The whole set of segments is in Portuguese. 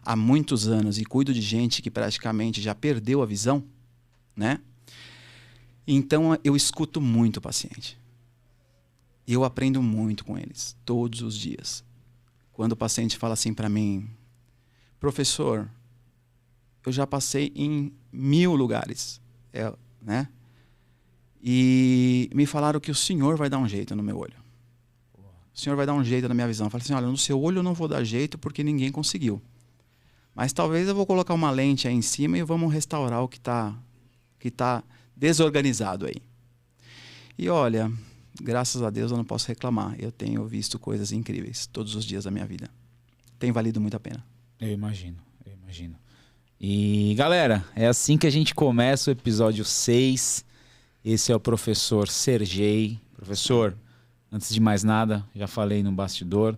há muitos anos e cuido de gente que praticamente já perdeu a visão, né? Então eu escuto muito o paciente. Eu aprendo muito com eles, todos os dias. Quando o paciente fala assim para mim, professor, eu já passei em 1000 lugares, né? E me falaram que o senhor vai dar um jeito no meu olho. O senhor vai dar um jeito na minha visão. Eu falei assim, olha, no seu olho eu não vou dar jeito porque ninguém conseguiu. Mas talvez eu vou colocar uma lente aí em cima e vamos restaurar o que tá desorganizado aí. E olha, graças a Deus eu não posso reclamar. Eu tenho visto coisas incríveis todos os dias da minha vida. Tem valido muito a pena. Eu imagino. E galera, é assim que a gente começa o episódio 6. Esse é o professor Sergei. Professor, antes de mais nada, já falei no bastidor,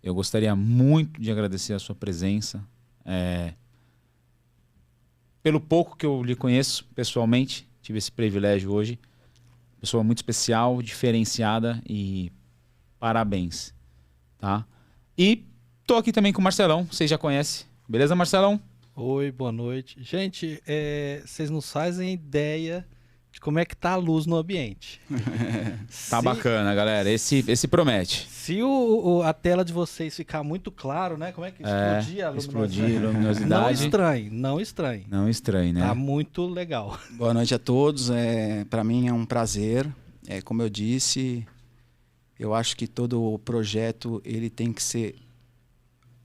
eu gostaria muito de agradecer a sua presença. Pelo pouco que eu lhe conheço pessoalmente, tive esse privilégio hoje. Pessoa muito especial, diferenciada e parabéns, tá? E tô aqui também com o Marcelão, vocês já conhecem. Beleza, Marcelão? Oi, boa noite. Gente, vocês não fazem ideia de como é que tá a luz no ambiente. Tá bacana, galera. Esse promete. Se a tela de vocês ficar muito claro, né? Como é que explodir a luminosidade? Explodir a luminosidade. Não estranhe, né? Tá muito legal. Boa noite a todos. Para mim é um prazer. Como eu disse, eu acho que todo o projeto ele tem que ser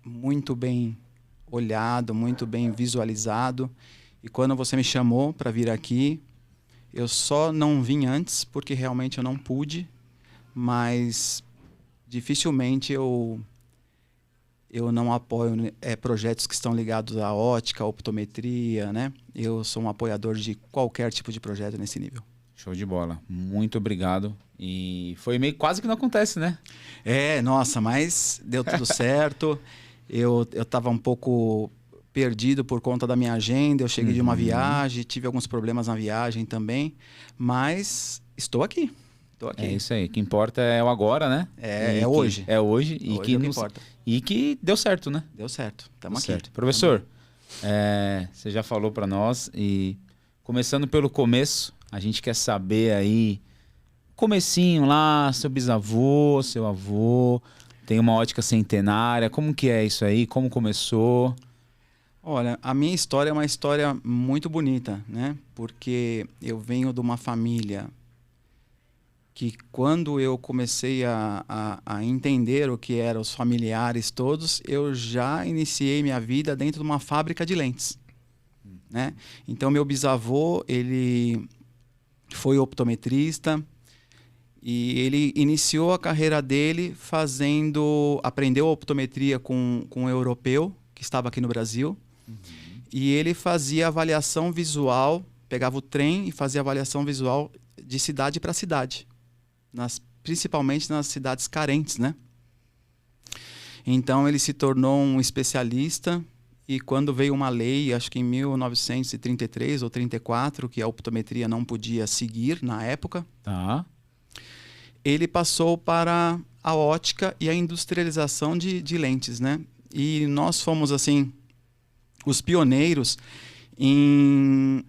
muito bem olhado, muito bem visualizado. E quando você me chamou para vir aqui, eu só não vim antes porque realmente eu não pude, mas dificilmente eu não apoio projetos que estão ligados à ótica, à optometria, né? Eu sou um apoiador de qualquer tipo de projeto nesse nível. Show de bola. Muito obrigado. E foi meio quase que não acontece, né? Nossa, mas deu tudo certo. Eu estava um pouco perdido por conta da minha agenda. Eu cheguei de uma viagem, tive alguns problemas na viagem também, mas estou aqui. É isso aí. O que importa é o agora, né? Hoje. É hoje. E hoje é o que importa. E que deu certo, né? Deu certo. Estamos aqui. Certo. Professor, você já falou para nós e começando pelo começo, a gente quer saber aí, comecinho lá, seu bisavô, seu avô, tem uma ótica centenária, como que é isso aí? Como começou? Olha, a minha história é uma história muito bonita, né? Porque eu venho de uma família que quando eu comecei a entender o que eram os familiares todos, eu já iniciei minha vida dentro de uma fábrica de lentes, né? Então, meu bisavô, ele foi optometrista e ele iniciou a carreira dele aprendeu a optometria com um europeu que estava aqui no Brasil. E ele fazia avaliação visual, pegava o trem e fazia avaliação visual de cidade para cidade, principalmente nas cidades carentes, né? Então ele se tornou um especialista e quando veio uma lei, acho que em 1933 ou 34, que a optometria não podia seguir na época, ele passou para a ótica e a industrialização de lentes, né? E nós fomos assim os pioneiros em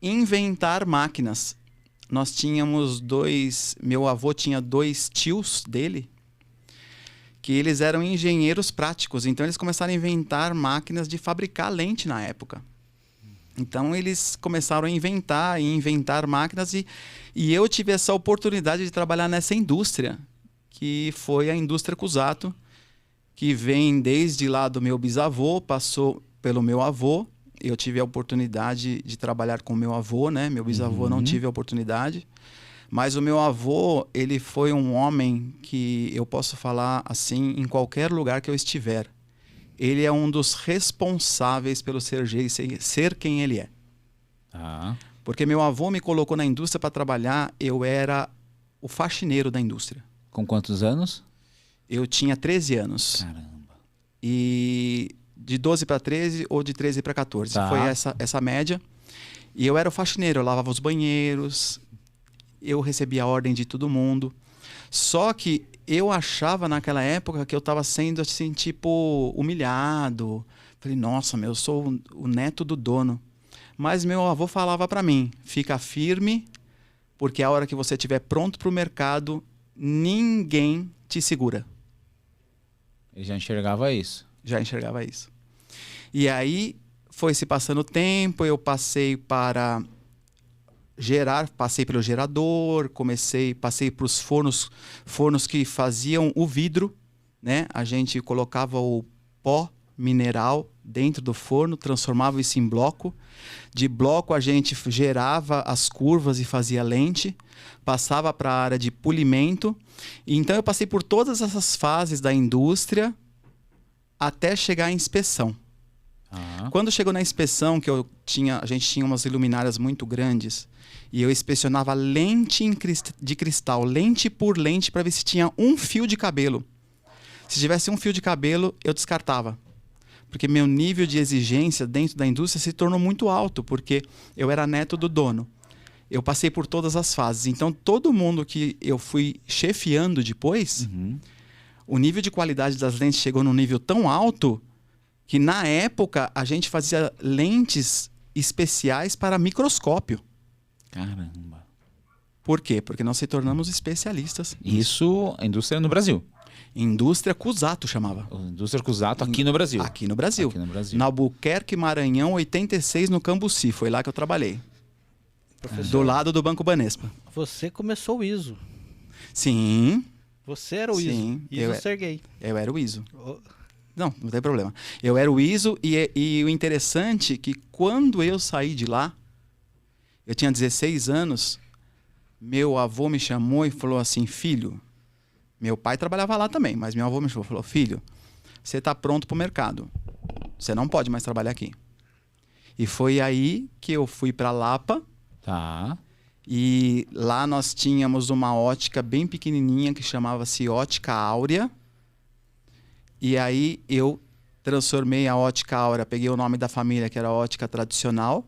inventar máquinas. Nós tínhamos meu avô tinha 2 tios dele, que eles eram engenheiros práticos, então eles começaram a inventar máquinas de fabricar lente na época. Então eles começaram a inventar máquinas e eu tive essa oportunidade de trabalhar nessa indústria, que foi a indústria Cusato, que vem desde lá do meu bisavô, passou pelo meu avô. Eu tive a oportunidade de trabalhar com meu avô, né? Meu bisavô não tive a oportunidade. Mas o meu avô, ele foi um homem que eu posso falar assim em qualquer lugar que eu estiver. Ele é um dos responsáveis pelo Sergei ser quem ele é. Porque meu avô me colocou na indústria para trabalhar, eu era o faxineiro da indústria. Com quantos anos? Eu tinha 13 anos. Caramba. E de 12 para 13 ou de 13 para 14. Foi essa média. E eu era o faxineiro, eu lavava os banheiros, eu recebia a ordem de todo mundo. Só que eu achava naquela época que eu estava sendo assim, tipo, humilhado, Falei, nossa, eu sou o neto do dono. Mas meu avô falava para mim, fica firme, porque a hora que você estiver pronto para o mercado, ninguém te segura. Ele já enxergava isso. Já enxergava isso. E aí foi se passando o tempo, eu passei para gerar, passei pelo gerador, passei para os fornos que faziam o vidro, né? A gente colocava o pó mineral dentro do forno, transformava isso em bloco. De bloco a gente gerava as curvas e fazia lente, passava para a área de polimento. Então eu passei por todas essas fases da indústria até chegar à inspeção. Quando chegou na inspeção, que a gente tinha umas luminárias muito grandes, e eu inspecionava lente de cristal, lente por lente, para ver se tinha um fio de cabelo. Se tivesse um fio de cabelo, eu descartava. Porque meu nível de exigência dentro da indústria se tornou muito alto, porque eu era neto do dono. Eu passei por todas as fases. Então, todo mundo que eu fui chefiando depois, o nível de qualidade das lentes chegou num nível tão alto que, na época, a gente fazia lentes especiais para microscópio. Caramba. Por quê? Porque nós se tornamos especialistas. Isso, a indústria no Brasil. Indústria Cusato chamava. Indústria Cusato aqui no Brasil. Aqui no Brasil. Aqui no Brasil. Na Albuquerque, Maranhão, 86, no Cambuci. Foi lá que eu trabalhei. Professor, Do lado do Banco Banespa. você começou o ISO. Sim. Você era o Sim, ISO. ISO Sergei. Eu era o ISO. Oh, Não tem problema. Eu era o ISO e o interessante é que quando eu saí de lá, eu tinha 16 anos, meu avô me chamou e falou assim, filho, meu pai trabalhava lá também, mas meu avô me chamou e falou, filho, você está pronto para o mercado. Você não pode mais trabalhar aqui. E foi aí que eu fui para Lapa. Tá. E lá nós tínhamos uma ótica bem pequenininha que chamava-se Ótica Áurea. E aí eu transformei a Ótica Áurea, peguei o nome da família, que era a Ótica Tradicional,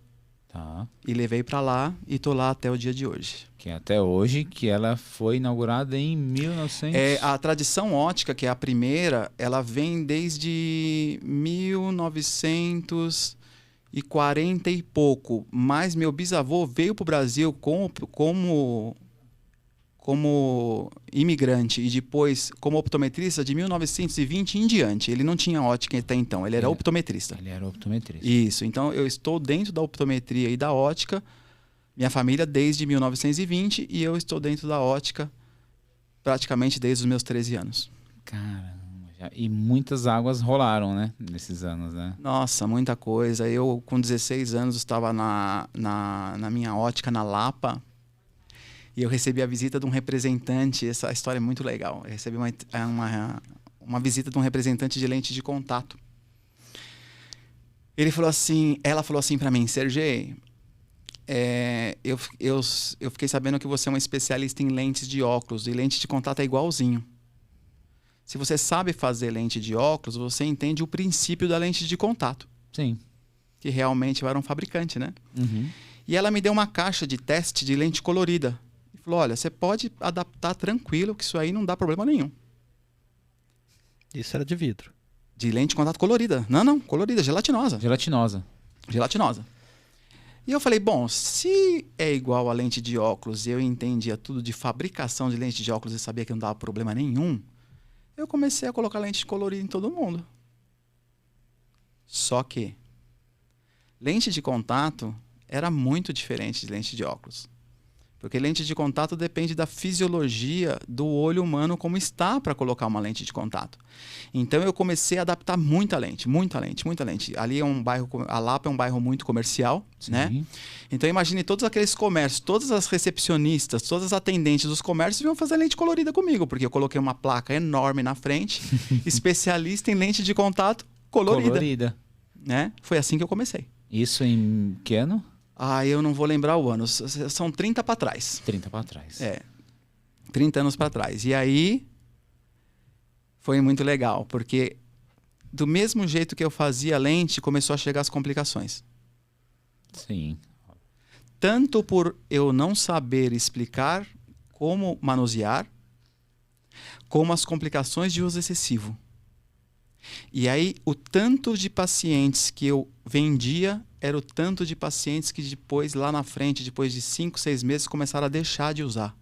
Tá. e levei para lá e tô lá até o dia de hoje. Que é até hoje, que ela foi inaugurada em 1900. A Tradição Ótica, que é a primeira, ela vem desde 1940 e pouco. Mas meu bisavô veio para o Brasil como imigrante e depois como optometrista de 1920 em diante. Ele não tinha ótica até então, ele era optometrista. Ele era optometrista. Isso, então eu estou dentro da optometria e da ótica, minha família desde 1920 e eu estou dentro da ótica praticamente desde os meus 13 anos. Caramba. E muitas águas rolaram, né? Nesses anos, né? Nossa, muita coisa. Eu com 16 anos estava na minha ótica na Lapa. E eu recebi a visita de um representante, essa história é muito legal. Eu recebi uma visita de um representante de lente de contato. Ela falou assim para mim, Sergei, eu fiquei sabendo que você é um especialista em lentes de óculos, e lente de contato é igualzinho. Se você sabe fazer lente de óculos, você entende o princípio da lente de contato. Sim. Que realmente eu era um fabricante, né? Uhum. E ela me deu uma caixa de teste de lente colorida. Falou, olha, você pode adaptar tranquilo, que isso aí não dá problema nenhum. isso era de vidro. De lente de contato colorida. Não, colorida, gelatinosa. Gelatinosa. Gelatinosa. E eu falei, bom, se é igual a lente de óculos e eu entendia tudo de fabricação de lente de óculos e sabia que não dava problema nenhum, eu comecei a colocar lente colorida em todo mundo. Só que lente de contato era muito diferente de lente de óculos. Porque lente de contato depende da fisiologia do olho humano como está para colocar uma lente de contato. Então eu comecei a adaptar muita lente. Ali é um bairro, a Lapa é um bairro muito comercial, né? Então imagine todos aqueles comércios, todas as recepcionistas, todas as atendentes dos comércios iam fazer lente colorida comigo, porque eu coloquei uma placa enorme na frente, especialista em lente de contato colorida. Né? Foi assim que eu comecei. Isso em que ano? Eu não vou lembrar o ano. São 30 para trás. 30 para trás. 30 anos para trás. E aí foi muito legal, porque do mesmo jeito que eu fazia lente, começou a chegar as complicações. Sim. Tanto por eu não saber explicar como manusear, como as complicações de uso excessivo. E aí, o tanto de pacientes que eu vendia era o tanto de pacientes que depois, lá na frente, depois de 5, 6 meses, começaram a deixar de usar.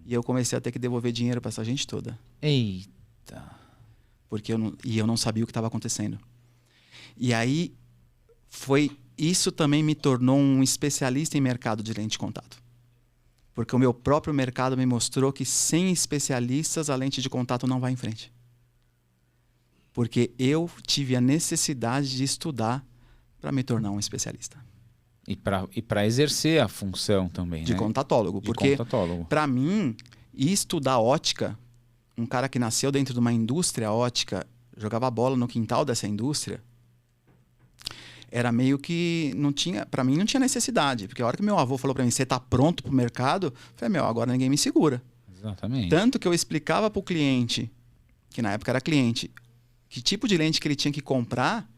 E eu comecei a ter que devolver dinheiro para essa gente toda. Eita. Porque eu não sabia o que estava acontecendo. E aí, isso também me tornou um especialista em mercado de lente de contato. Porque o meu próprio mercado me mostrou que sem especialistas, a lente de contato não vai em frente. Porque eu tive a necessidade de estudar para me tornar um especialista. E para exercer a função também, De né? contatólogo. De Porque, contatólogo. para mim, estudar ótica, um cara que nasceu dentro de uma indústria ótica, jogava bola no quintal dessa indústria, era meio que não tinha, para mim não tinha necessidade. Porque a hora que meu avô falou para mim, você está pronto para o mercado? Eu falei, agora ninguém me segura. Exatamente. Tanto que eu explicava para o cliente, que na época era cliente, que tipo de lente que ele tinha que comprar,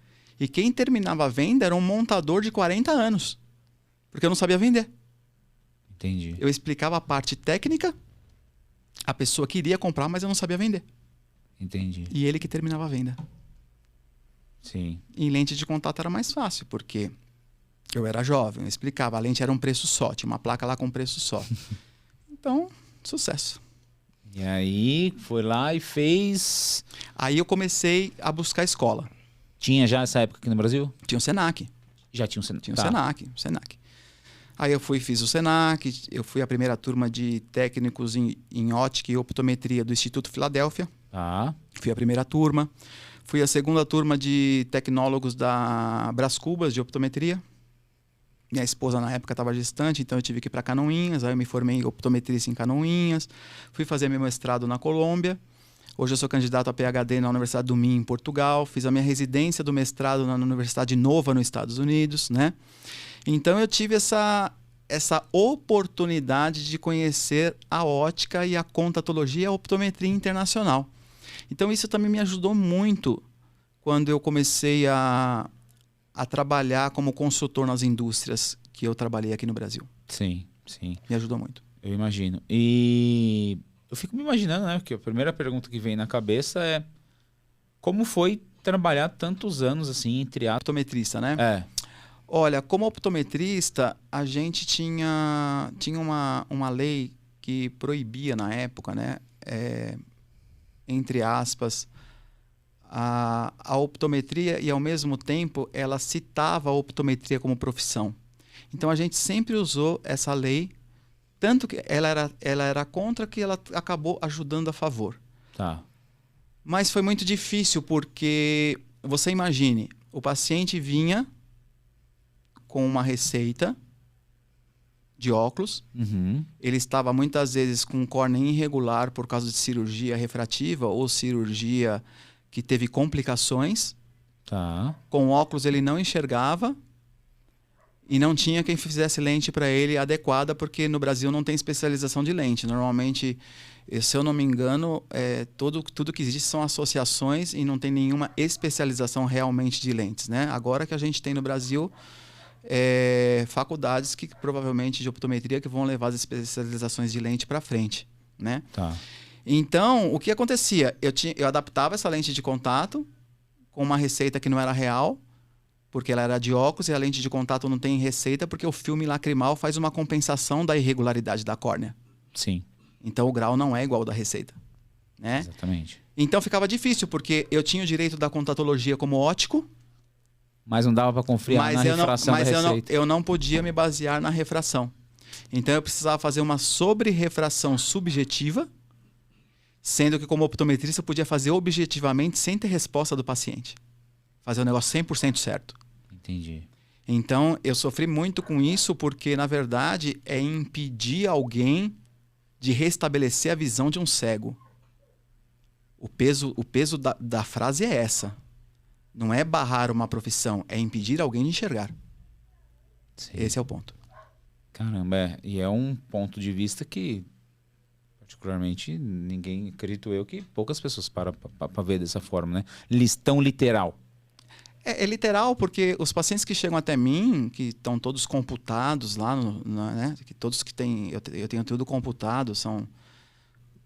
e quem terminava a venda era um montador de 40 anos. Porque eu não sabia vender. Entendi. Eu explicava a parte técnica, a pessoa queria comprar, mas eu não sabia vender. Entendi. E ele que terminava a venda. Sim. Em lente de contato era mais fácil, porque eu era jovem, eu explicava, a lente era um preço só, tinha uma placa lá com preço só. Então, sucesso. E aí, foi lá e fez... Aí eu comecei a buscar escola. Tinha já essa época aqui no Brasil? Tinha o Senac. Já tinha um Senac. Tinha o Senac. Aí eu fiz o Senac, eu fui a primeira turma de técnicos em ótica e optometria do Instituto Filadélfia. Tá. Fui a primeira turma. Fui a segunda turma de tecnólogos da Brás Cubas, de optometria. Minha esposa, na época, estava gestante, então eu tive que ir para Canoinhas. Aí eu me formei em optometrista em Canoinhas. Fui fazer meu mestrado na Colômbia. Hoje eu sou candidato a PhD na Universidade do Minho, em Portugal. Fiz a minha residência do mestrado na Universidade Nova, nos Estados Unidos, né? Então eu tive essa oportunidade de conhecer a ótica e a contatologia e a optometria internacional. Então isso também me ajudou muito quando eu comecei a trabalhar como consultor nas indústrias que eu trabalhei aqui no Brasil. Sim, sim. Me ajudou muito. Eu imagino. E eu fico me imaginando, né? Porque a primeira pergunta que vem na cabeça é como foi trabalhar tantos anos assim entre a... Optometrista, né? É. Olha, como optometrista, a gente tinha uma lei que proibia na época, né? Entre aspas, a optometria e, ao mesmo tempo, ela citava a optometria como profissão. Então, a gente sempre usou essa lei, tanto que ela era contra que ela acabou ajudando a favor. Tá. Mas foi muito difícil, porque você imagine, o paciente vinha com uma receita de óculos. Uhum. Ele estava muitas vezes com córnea irregular por causa de cirurgia refrativa ou cirurgia que teve complicações. Tá. Com óculos ele não enxergava e não tinha quem fizesse lente para ele adequada, porque no Brasil não tem especialização de lente. Normalmente, se eu não me engano, tudo que existe são associações e não tem nenhuma especialização realmente de lentes, né? Agora que a gente tem no Brasil faculdades que provavelmente de optometria que vão levar as especializações de lente para frente, né? Tá. Então, o que acontecia? Eu adaptava essa lente de contato com uma receita que não era real, porque ela era de óculos, e a lente de contato não tem receita porque o filme lacrimal faz uma compensação da irregularidade da córnea. Sim. Então o grau não é igual ao da receita, né? Exatamente. Então ficava difícil, porque eu tinha o direito da contatologia como ótico, Mas não dava para confiar na refração da receita. eu não podia me basear na refração. Então eu precisava fazer uma sobre-refração subjetiva, sendo que como optometrista eu podia fazer objetivamente sem ter resposta do paciente. Fazer o negócio 100% certo. Entendi. Então eu sofri muito com isso, porque na verdade é impedir alguém de restabelecer a visão de um cego. O peso da frase é essa. Não é barrar uma profissão, é impedir alguém de enxergar. Sim. Esse é o ponto. Caramba, e é um ponto de vista que, particularmente, ninguém, acredito eu, que poucas pessoas param para ver dessa forma, né? Tão literal. É literal, porque os pacientes que chegam até mim, que estão todos computados lá, né? Que todos que têm, eu tenho tudo computado,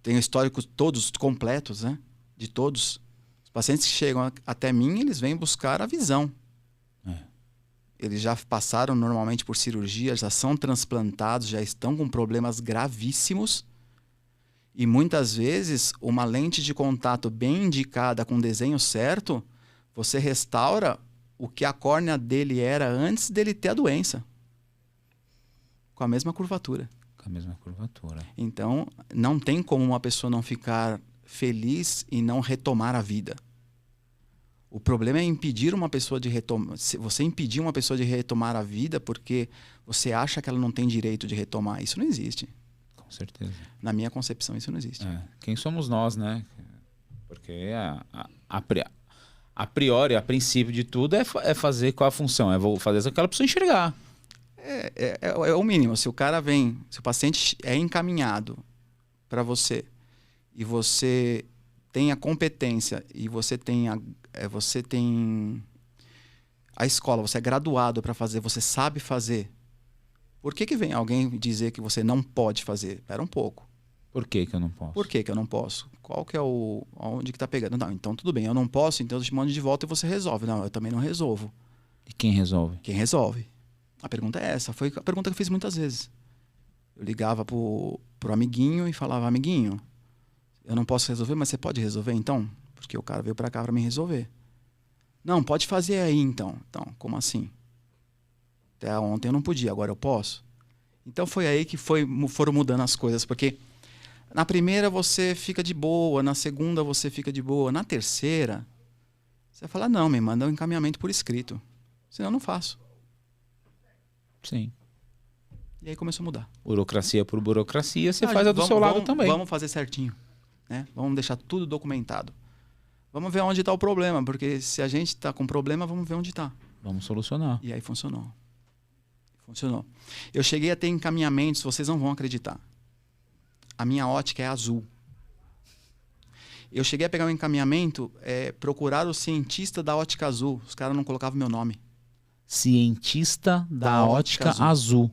tenho históricos todos completos, né? De todos. Os pacientes que chegam até mim, eles vêm buscar a visão. Eles já passaram normalmente por cirurgia, já são transplantados, já estão com problemas gravíssimos. E muitas vezes, uma lente de contato bem indicada, com o desenho certo, você restaura o que a córnea dele era antes dele ter a doença. Com a mesma curvatura. Com a mesma curvatura. Então, não tem como uma pessoa não ficar feliz e não retomar a vida. O problema é impedir uma pessoa de retomar. Se você impedir uma pessoa de retomar a vida porque você acha que ela não tem direito de retomar, isso não existe. Com certeza. Na minha concepção, isso não existe. Quem somos nós, né? Porque a priori, a princípio de tudo, é fazer qual a função? É fazer aquela pessoa enxergar. É o mínimo. Se o cara vem, se o paciente é encaminhado para você e você tem a competência e você tem a escola, você é graduado para fazer, você sabe fazer. Por que vem alguém dizer que você não pode fazer? Espera um pouco. Por que eu não posso? Por que eu não posso? Qual que é onde que tá pegando? Não, então tudo bem, eu não posso, então eu te mando de volta e você resolve. Não, eu também não resolvo. E quem resolve? Quem resolve? A pergunta é essa. Foi a pergunta que eu fiz muitas vezes. Eu ligava pro amiguinho e falava, amiguinho, eu não posso resolver, mas você pode resolver então? Porque o cara veio para cá para me resolver. Não, pode fazer aí então. Então, como assim? Até ontem eu não podia, agora eu posso? Então foi aí que foram mudando as coisas, porque na primeira você fica de boa, na segunda você fica de boa, na terceira você fala, não, me manda um encaminhamento por escrito, senão eu não faço. Sim. E aí começou a mudar. Burocracia por burocracia, você faz a do seu lado também. Vamos fazer certinho, né? Vamos deixar tudo documentado. Vamos ver onde está o problema, porque se a gente está com problema, vamos ver onde está. Vamos solucionar. E aí funcionou. Funcionou. Eu cheguei a ter encaminhamentos, vocês não vão acreditar. A minha ótica é azul. Eu cheguei a pegar um encaminhamento, procurar o cientista da ótica azul. Os caras não colocavam meu nome. Cientista da ótica azul.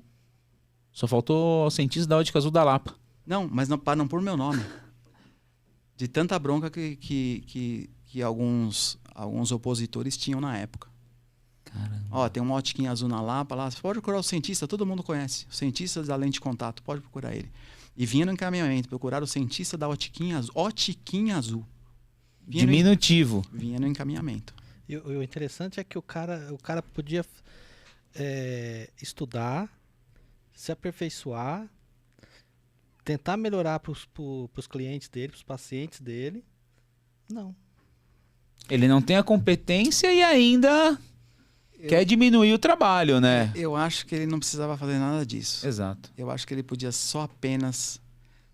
Só faltou o cientista da ótica azul da Lapa. Não, mas para não pôr meu nome. De tanta bronca que alguns opositores tinham na época. Caramba. Ó, tem uma ótica azul na Lapa lá. Você pode procurar o cientista, todo mundo conhece. O cientista da lente de contato, pode procurar ele. E vinha no encaminhamento, procurar o cientista da ótica azul. Diminutivo. Vinha no encaminhamento. E o interessante é que o cara podia estudar, se aperfeiçoar, tentar melhorar para os clientes dele, para os pacientes dele. Não. Ele não tem a competência e ainda quer diminuir o trabalho, né? Eu acho que ele não precisava fazer nada disso. Exato. Eu acho que ele podia só apenas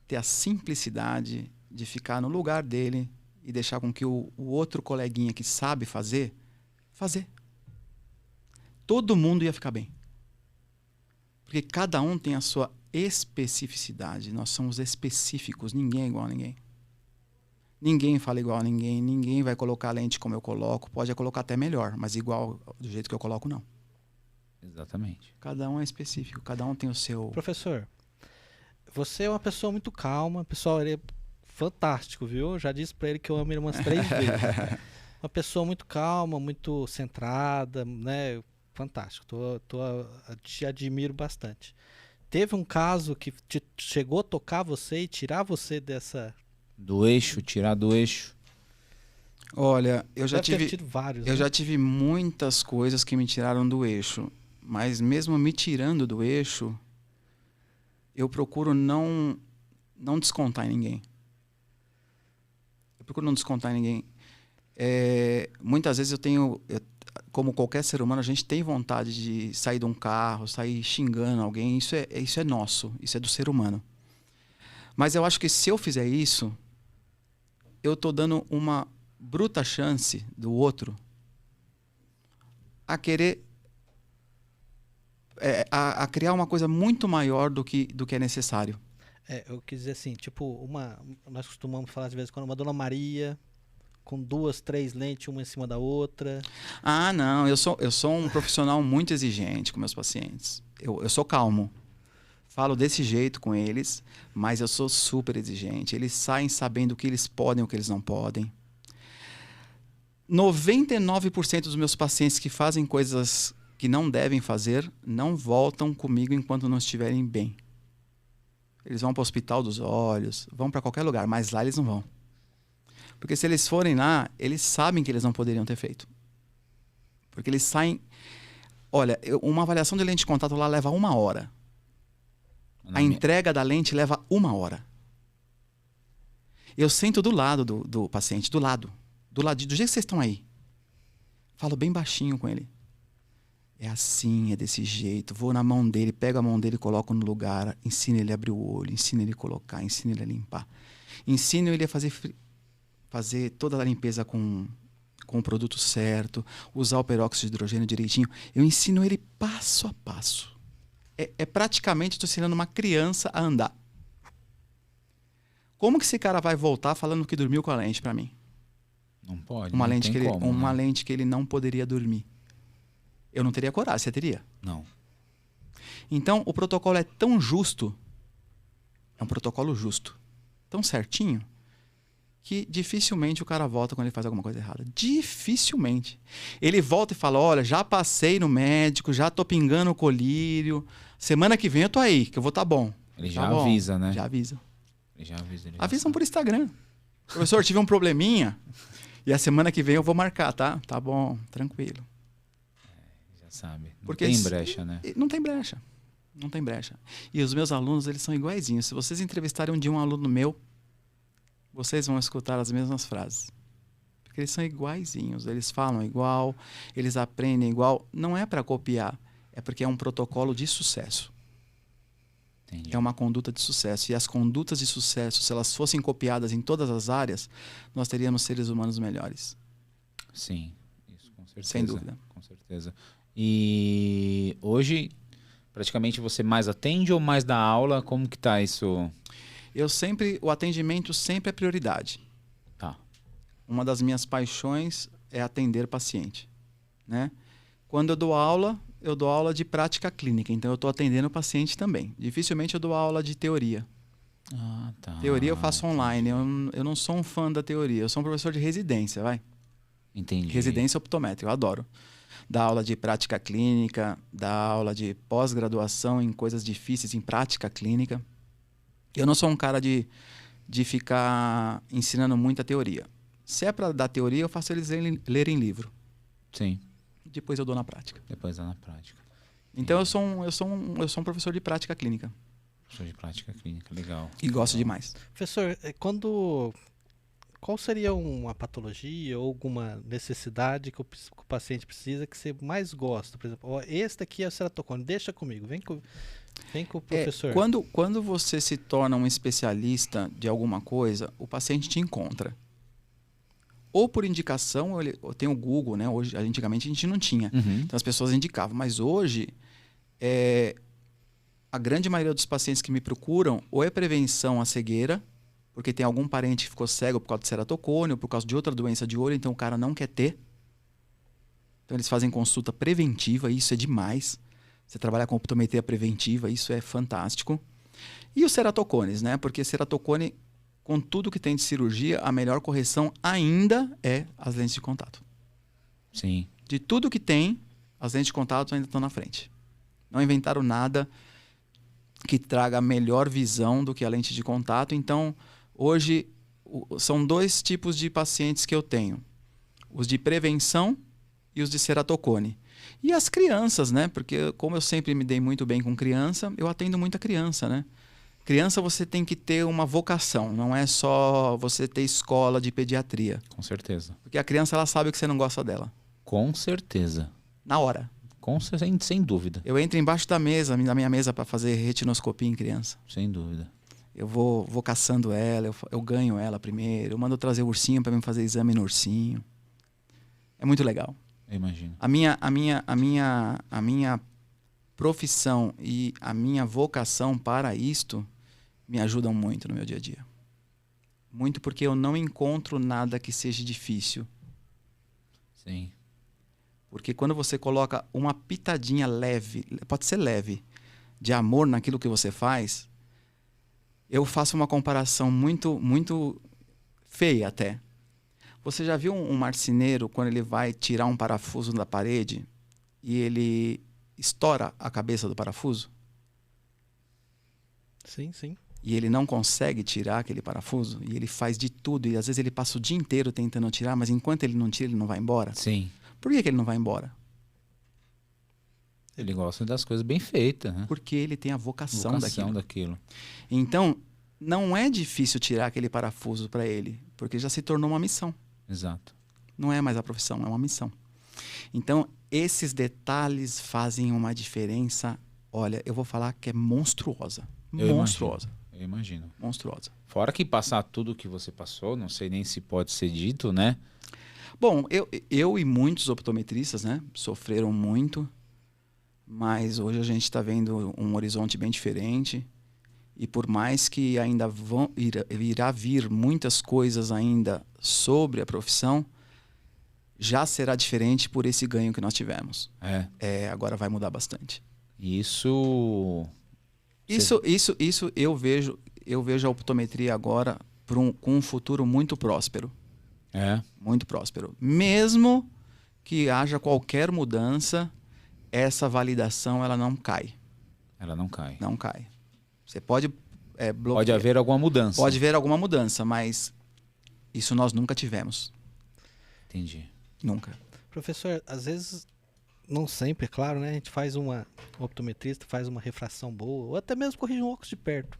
ter a simplicidade de ficar no lugar dele e deixar com que o outro coleguinha que sabe fazer. Todo mundo ia ficar bem. Porque cada um tem a sua especificidade. Nós somos específicos, ninguém é igual a ninguém. Ninguém fala igual a ninguém, ninguém vai colocar a lente como eu coloco, pode colocar até melhor, mas igual do jeito que eu coloco, não. Exatamente. Cada um é específico, cada um tem o seu... Professor, você é uma pessoa muito calma, pessoal, ele é fantástico, viu? Eu já disse pra ele que eu amo ele umas 3 vezes. Uma pessoa muito calma, muito centrada, né? Fantástico, te admiro bastante. Teve um caso que chegou a tocar você e tirar você dessa... Do eixo, tirar do eixo. Olha, eu já Deve ter tido vários, né? já tive muitas coisas que me tiraram do eixo, mas mesmo me tirando do eixo, eu procuro não descontar em ninguém. Muitas vezes como qualquer ser humano, a gente tem vontade de sair de um carro, sair xingando alguém. Isso é nosso, isso é do ser humano. Mas eu acho que se eu fizer isso, eu estou dando uma bruta chance do outro a querer a criar uma coisa muito maior do que é necessário. Eu quis dizer assim, tipo, nós costumamos falar de vez em quando, uma Dona Maria com 2, 3 lentes, uma em cima da outra. Ah, não, eu sou um profissional muito exigente com meus pacientes. Eu sou calmo. Falo desse jeito com eles, mas eu sou super exigente. Eles saem sabendo o que eles podem e o que eles não podem. 99% dos meus pacientes que fazem coisas que não devem fazer não voltam comigo enquanto não estiverem bem. Eles vão para o hospital dos olhos, vão para qualquer lugar, mas lá eles não vão. Porque se eles forem lá, eles sabem que eles não poderiam ter feito. Porque eles saem... Olha, uma avaliação de lente de contato lá leva 1 hora. A entrega da lente leva 1 hora. Eu sento do lado do paciente, do lado. Do jeito que vocês estão aí. Falo bem baixinho com ele. É assim, é desse jeito. Vou na mão dele, pego a mão dele, coloco no lugar, ensino ele a abrir o olho, ensino ele a colocar, ensino ele a limpar. Ensino ele a fazer toda a limpeza com o produto certo, usar o peróxido de hidrogênio direitinho. Eu ensino ele passo a passo. Praticamente estou ensinando uma criança a andar. Como que esse cara vai voltar falando que dormiu com a lente para mim? Não pode. Uma não lente tem que como, uma né? lente que ele não poderia dormir. Eu não teria coragem, você teria? Não. Então, o protocolo é tão justo, é um protocolo justo, tão certinho, que dificilmente o cara volta quando ele faz alguma coisa errada. Dificilmente. Ele volta e fala, olha, já passei no médico, já tô pingando o colírio, semana que vem eu tô aí, que eu vou estar bom. Ele Tá já bom. avisa, né? Já avisa. Ele já avisa. Ele já Avisam sabe. por Instagram. Professor, tive um probleminha e a semana que vem eu vou marcar, tá? Tá bom, tranquilo. Já sabe. Não Porque tem eles- brecha, né? Não tem brecha. Não tem brecha. E os meus alunos, eles são iguaizinhos. Se vocês entrevistarem um dia um aluno meu, vocês vão escutar as mesmas frases. Porque eles são iguaizinhos. Eles falam igual, eles aprendem igual. Não é para copiar, é porque é um protocolo de sucesso. Entendi. É uma conduta de sucesso. E as condutas de sucesso, se elas fossem copiadas em todas as áreas, nós teríamos seres humanos melhores. Sim, isso com certeza. Sem dúvida. Com certeza. E hoje, praticamente você mais atende ou mais dá aula? Como que tá isso? O atendimento sempre é prioridade. Tá. Uma das minhas paixões é atender paciente, né? Quando eu dou aula de prática clínica, então eu estou atendendo o paciente também. Dificilmente eu dou aula de teoria. Ah, tá. Teoria eu faço online, eu não sou um fã da teoria, eu sou um professor de residência, vai. Entendi. Residência optométrica, eu adoro. Dar aula de prática clínica, dar aula de pós-graduação em coisas difíceis, em prática clínica. Eu não sou um cara de ficar ensinando muita teoria. Se é para dar teoria, eu faço eles lerem livro. Sim, Depois eu dou na prática. depois dá na prática. Então eu sou um professor de prática clínica. Professor de prática clínica, legal. E gosto Legal. demais. Professor, qual seria uma patologia ou alguma necessidade que o paciente precisa que você mais gosta? Por exemplo, ó, esse daqui é o ceratocone, deixa comigo, vem com o professor. Quando você se torna um especialista de alguma coisa, o paciente te encontra. Ou por indicação, ou tem o Google, né? Hoje, antigamente a gente não tinha. Uhum. Então as pessoas indicavam. Mas hoje, a grande maioria dos pacientes que me procuram ou é prevenção à cegueira, porque tem algum parente que ficou cego por causa de ceratocone ou por causa de outra doença de olho, então o cara não quer ter. Então eles fazem consulta preventiva, isso é demais. Você trabalhar com optometria preventiva, isso é fantástico. E os ceratocones, né? Porque ceratocone, com tudo que tem de cirurgia, a melhor correção ainda é as lentes de contato. Sim. De tudo que tem, as lentes de contato ainda estão na frente. Não inventaram nada que traga a melhor visão do que a lente de contato. Então, hoje, são 2 tipos de pacientes que eu tenho. Os de prevenção e os de ceratocone. E as crianças, né? Porque como eu sempre me dei muito bem com criança, eu atendo muita criança, né? Criança você tem que ter uma vocação, não é só você ter escola de pediatria. Com certeza. Porque a criança ela sabe que você não gosta dela. Com certeza. Na hora. Sem dúvida. Eu entro embaixo da minha mesa para fazer retinoscopia em criança. Sem dúvida. Eu vou caçando ela, eu ganho ela primeiro, eu mando trazer o ursinho para me fazer exame no ursinho. É muito legal. Eu imagino. A minha profissão e a minha vocação para isto me ajudam muito no meu dia a dia. Muito porque eu não encontro nada que seja difícil. Sim. Porque quando você coloca uma pitadinha leve, pode ser leve, de amor naquilo que você faz, eu faço uma comparação muito, muito feia até. Você já viu um marceneiro quando ele vai tirar um parafuso da parede e ele estoura a cabeça do parafuso? Sim, sim. E ele não consegue tirar aquele parafuso? E ele faz de tudo. E às vezes ele passa o dia inteiro tentando tirar, mas enquanto ele não tira, ele não vai embora? Sim. Por que ele não vai embora? Ele gosta das coisas bem feitas, né? Porque ele tem a vocação daquilo. Então, não é difícil tirar aquele parafuso para ele, porque já se tornou uma missão. Exato. Não é mais a profissão, é uma missão. Então, esses detalhes fazem uma diferença, olha, eu vou falar que é monstruosa. Monstruosa. Eu imagino. Monstruosa. Fora que passar tudo que você passou, não sei nem se pode ser dito, né? Bom, eu e muitos optometristas, né, sofreram muito, mas hoje a gente está vendo um horizonte bem diferente. E por mais que ainda irá vir muitas coisas ainda sobre a profissão, já será diferente por esse ganho que nós tivemos. Agora vai mudar bastante. Isso eu vejo a optometria agora com um futuro muito próspero. Muito próspero. Mesmo que haja qualquer mudança, essa validação ela não cai. Ela não cai. Não cai. Você pode bloquear. Pode haver alguma mudança. Pode haver alguma mudança, mas isso nós nunca tivemos. Entendi. Nunca. Professor, às vezes, não sempre, é claro, né? A gente faz um optometrista faz uma refração boa, ou até mesmo corrige um óculos de perto.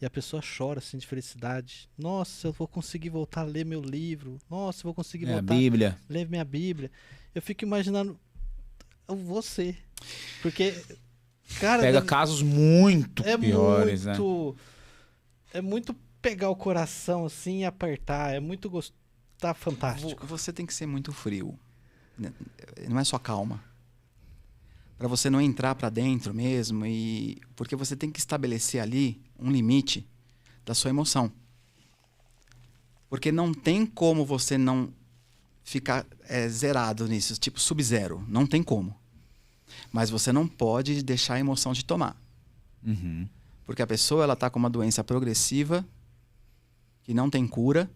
E a pessoa chora assim de felicidade. Nossa, eu vou conseguir voltar a ler meu livro. Nossa, eu vou conseguir voltar a Bíblia. A ler minha Bíblia. Eu fico imaginando você. Porque, cara... Pega casos muito piores, né? É muito pegar o coração assim e apertar. É muito tá fantástico. Você tem que ser muito frio. Não é só calma. Para você não entrar para dentro mesmo, porque você tem que estabelecer ali um limite da sua emoção. Porque não tem como você não ficar zerado nisso, tipo sub-zero. Não tem como. Mas você não pode deixar a emoção te tomar. Uhum. Porque a pessoa ela está com uma doença progressiva que não tem cura,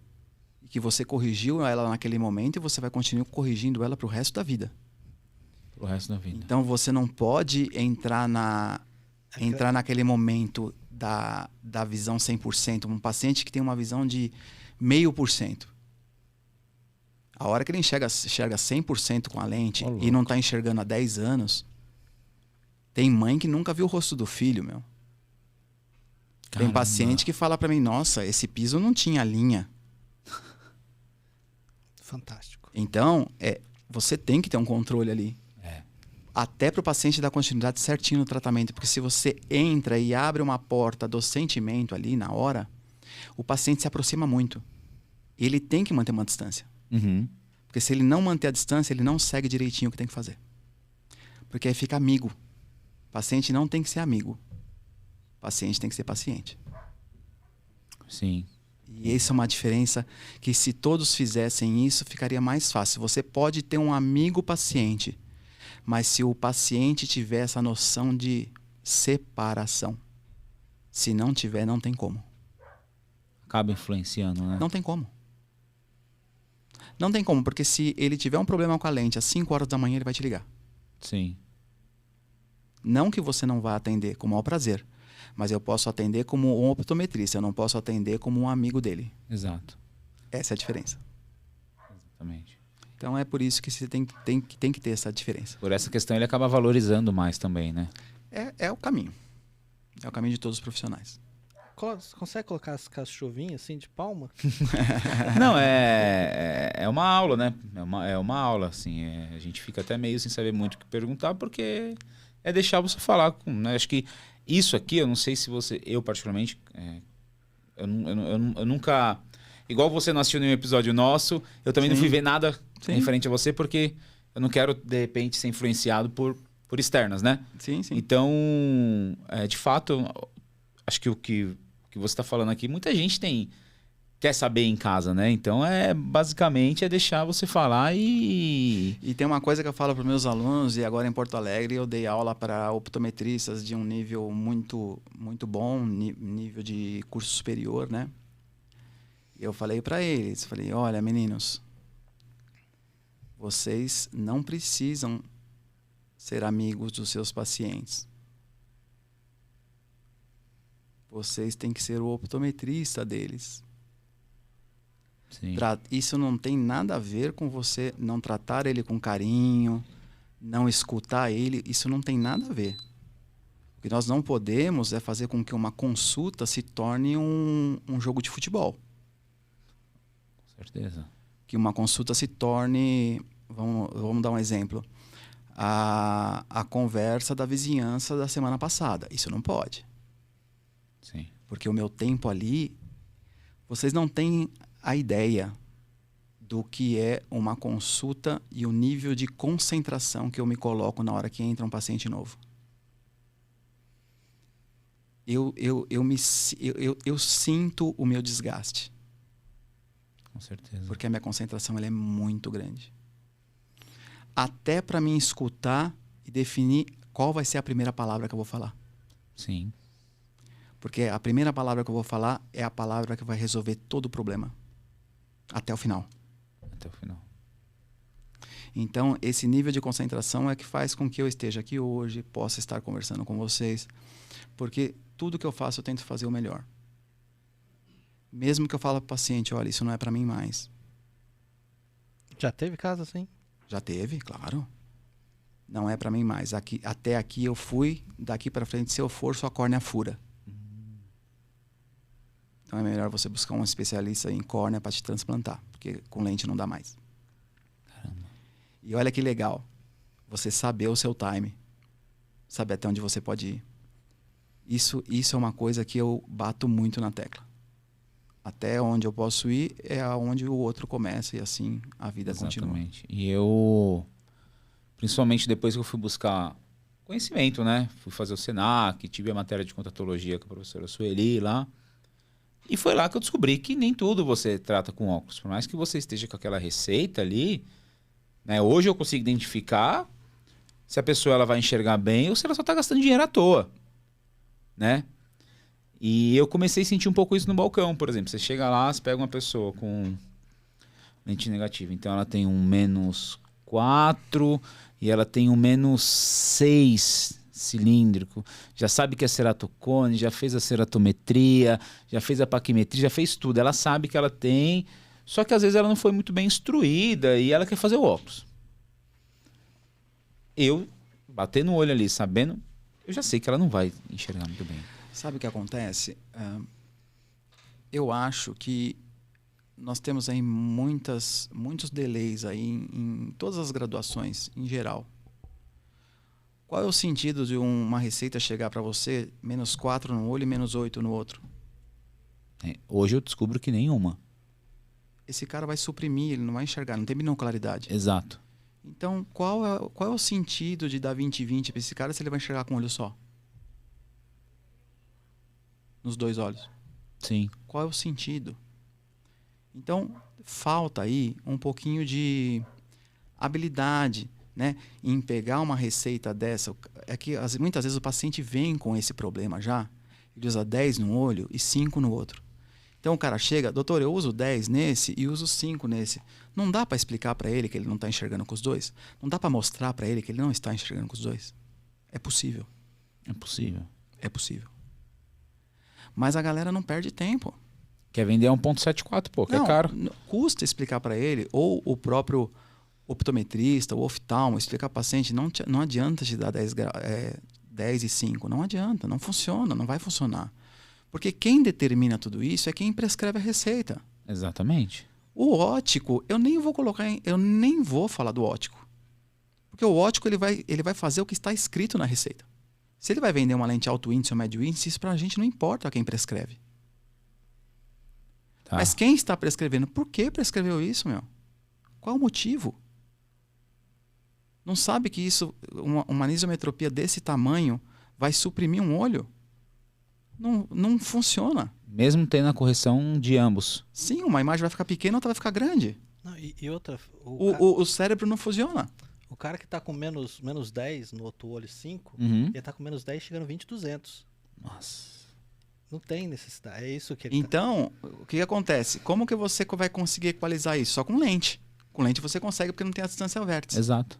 e que você corrigiu ela naquele momento e você vai continuar corrigindo ela para o resto da vida. O resto da vida. Então você não pode entrar naquele momento da visão 100%. Um paciente que tem uma visão de 0,5%. A hora que ele enxerga 100% com a lente e não está enxergando há 10 anos, tem mãe que nunca viu o rosto do filho, meu. Caramba. Tem paciente que fala para mim, nossa, esse piso não tinha linha. Fantástico. Então, você tem que ter um controle ali. Até para o paciente dar continuidade certinho no tratamento. Porque se você entra e abre uma porta do sentimento ali na hora, o paciente se aproxima muito. Ele tem que manter uma distância. Uhum. Porque se ele não manter a distância, ele não segue direitinho o que tem que fazer. Porque aí fica amigo. O paciente não tem que ser amigo. O paciente tem que ser paciente. Sim. E essa é uma diferença que se todos fizessem isso, ficaria mais fácil. Você pode ter um amigo paciente, mas se o paciente tiver essa noção de separação, se não tiver, não tem como. Acaba influenciando, né? Não tem como. Não tem como, porque se ele tiver um problema com a lente às 5 horas da manhã, ele vai te ligar. Sim. Não que você não vá atender com o maior prazer, mas eu posso atender como um optometrista, eu não posso atender como um amigo dele. Exato. Essa é a diferença. Exatamente. Então é por isso que você tem que ter essa diferença. Por essa questão ele acaba valorizando mais também, né? É o caminho. É o caminho de todos os profissionais. Consegue colocar as chuvinhas assim de palma? Não, é uma aula, né? É uma aula, assim. A gente fica até meio sem saber muito o que perguntar, porque é deixar você falar. Né? Acho que isso aqui, eu não sei se você... Eu, particularmente, eu nunca... Igual você não assistiu nenhum episódio nosso, eu também não fui ver nada referente a você, porque eu não quero, de repente, ser influenciado por externas, né? Sim, sim. Então, de fato, acho que o que você está falando aqui, muita gente quer saber em casa, né? Então, basicamente, deixar você falar e... E tem uma coisa que eu falo para os meus alunos, e agora em Porto Alegre eu dei aula para optometristas de um nível muito, muito bom, nível de curso superior, né? Eu falei para eles, olha, meninos, vocês não precisam ser amigos dos seus pacientes. Vocês têm que ser o optometrista deles. Sim. Isso não tem nada a ver com você não tratar ele com carinho, não escutar ele. Isso não tem nada a ver. O que nós não podemos é fazer com que uma consulta se torne um jogo de futebol. Com certeza. Que uma consulta se torne... Vamos dar um exemplo. A conversa da vizinhança da semana passada. Isso não pode. Sim. Porque o meu tempo ali... Vocês não têm a ideia do que é uma consulta e o nível de concentração que eu me coloco na hora que entra um paciente novo. Eu sinto o meu desgaste. Com certeza. Porque a minha concentração ela é muito grande. Até para mim escutar e definir qual vai ser a primeira palavra que eu vou falar. Sim. Porque a primeira palavra que eu vou falar é a palavra que vai resolver todo o problema. Até o final. Até o final. Então, esse nível de concentração é que faz com que eu esteja aqui hoje, possa estar conversando com vocês. Porque tudo que eu faço, eu tento fazer o melhor. Mesmo que eu fale para o paciente, olha, isso não é para mim mais. Já teve caso assim? Já teve, claro. Não é para mim mais. Até aqui eu fui, daqui para frente, se eu for, sua córnea fura. Então é melhor você buscar um especialista em córnea para te transplantar, porque com lente não dá mais. Caramba. E olha que legal, você saber o seu time, saber até onde você pode ir. Isso é uma coisa que eu bato muito na tecla. Até onde eu posso ir é aonde o outro começa e assim a vida continua. Exatamente. E eu, principalmente depois que eu fui buscar conhecimento, né? Fui fazer o Senac, tive a matéria de contatologia com a professora Sueli lá. E foi lá que eu descobri que nem tudo você trata com óculos. Por mais que você esteja com aquela receita ali, né? Hoje eu consigo identificar se a pessoa ela vai enxergar bem ou se ela só está gastando dinheiro à toa, né? E eu comecei a sentir um pouco isso no balcão, por exemplo. Você chega lá, você pega uma pessoa com lente negativa. Então ela tem um -4 e ela tem um -6 cilíndrico. Já sabe que é ceratocone, já fez a ceratometria, já fez a paquimetria, já fez tudo. Ela sabe que ela tem, só que às vezes ela não foi muito bem instruída e ela quer fazer o óculos. Eu, bater no olho ali, sabendo, eu já sei que ela não vai enxergar muito bem. Sabe o que acontece? Eu acho que nós temos aí muitos delays aí em todas as graduações, em geral. Qual é o sentido de uma receita chegar para você -4 no olho e -8 no outro? Hoje eu descubro que nenhuma. Esse cara vai suprimir, ele não vai enxergar, não tem binocularidade. Exato. Então, qual é o sentido de dar 20/20 para esse cara se ele vai enxergar com um olho só? Nos dois olhos. Sim. Qual é o sentido? Então, falta aí um pouquinho de habilidade, né, em pegar uma receita dessa. É que muitas vezes o paciente vem com esse problema já, ele usa 10 num olho e 5 no outro. Então o cara chega, doutor, eu uso 10 nesse e uso 5 nesse. Não dá para explicar para ele que ele não está enxergando com os dois? Não dá para mostrar para ele que ele não está enxergando com os dois? É possível. É possível. É possível. Mas a galera não perde tempo. Quer vender a 1.74, pô, que é caro. Custa explicar para ele, ou o próprio optometrista, o oftalmo, explicar para o paciente, não adianta te dar 10 e 5, não adianta, não funciona, não vai funcionar. Porque quem determina tudo isso é quem prescreve a receita. Exatamente. O ótico, eu nem vou falar do ótico. Porque o ótico ele vai fazer o que está escrito na receita. Se ele vai vender uma lente alto índice ou médio índice, isso para a gente não importa quem prescreve. Tá. Mas quem está prescrevendo? Por que prescreveu isso, meu? Qual o motivo? Não sabe que isso, uma anisometropia desse tamanho vai suprimir um olho? Não funciona. Mesmo tendo a correção de ambos. Sim, uma imagem vai ficar pequena, outra vai ficar grande. Não, e outra... O cérebro não funciona. O cara que tá com menos 10 no outro olho 5, ele tá com -10 chegando 20/200. Nossa. Não tem necessidade. É isso que ele Então, o que acontece? Como que você vai conseguir equalizar isso? Só com lente. Com lente você consegue porque não tem a distância ao vértice. Exato.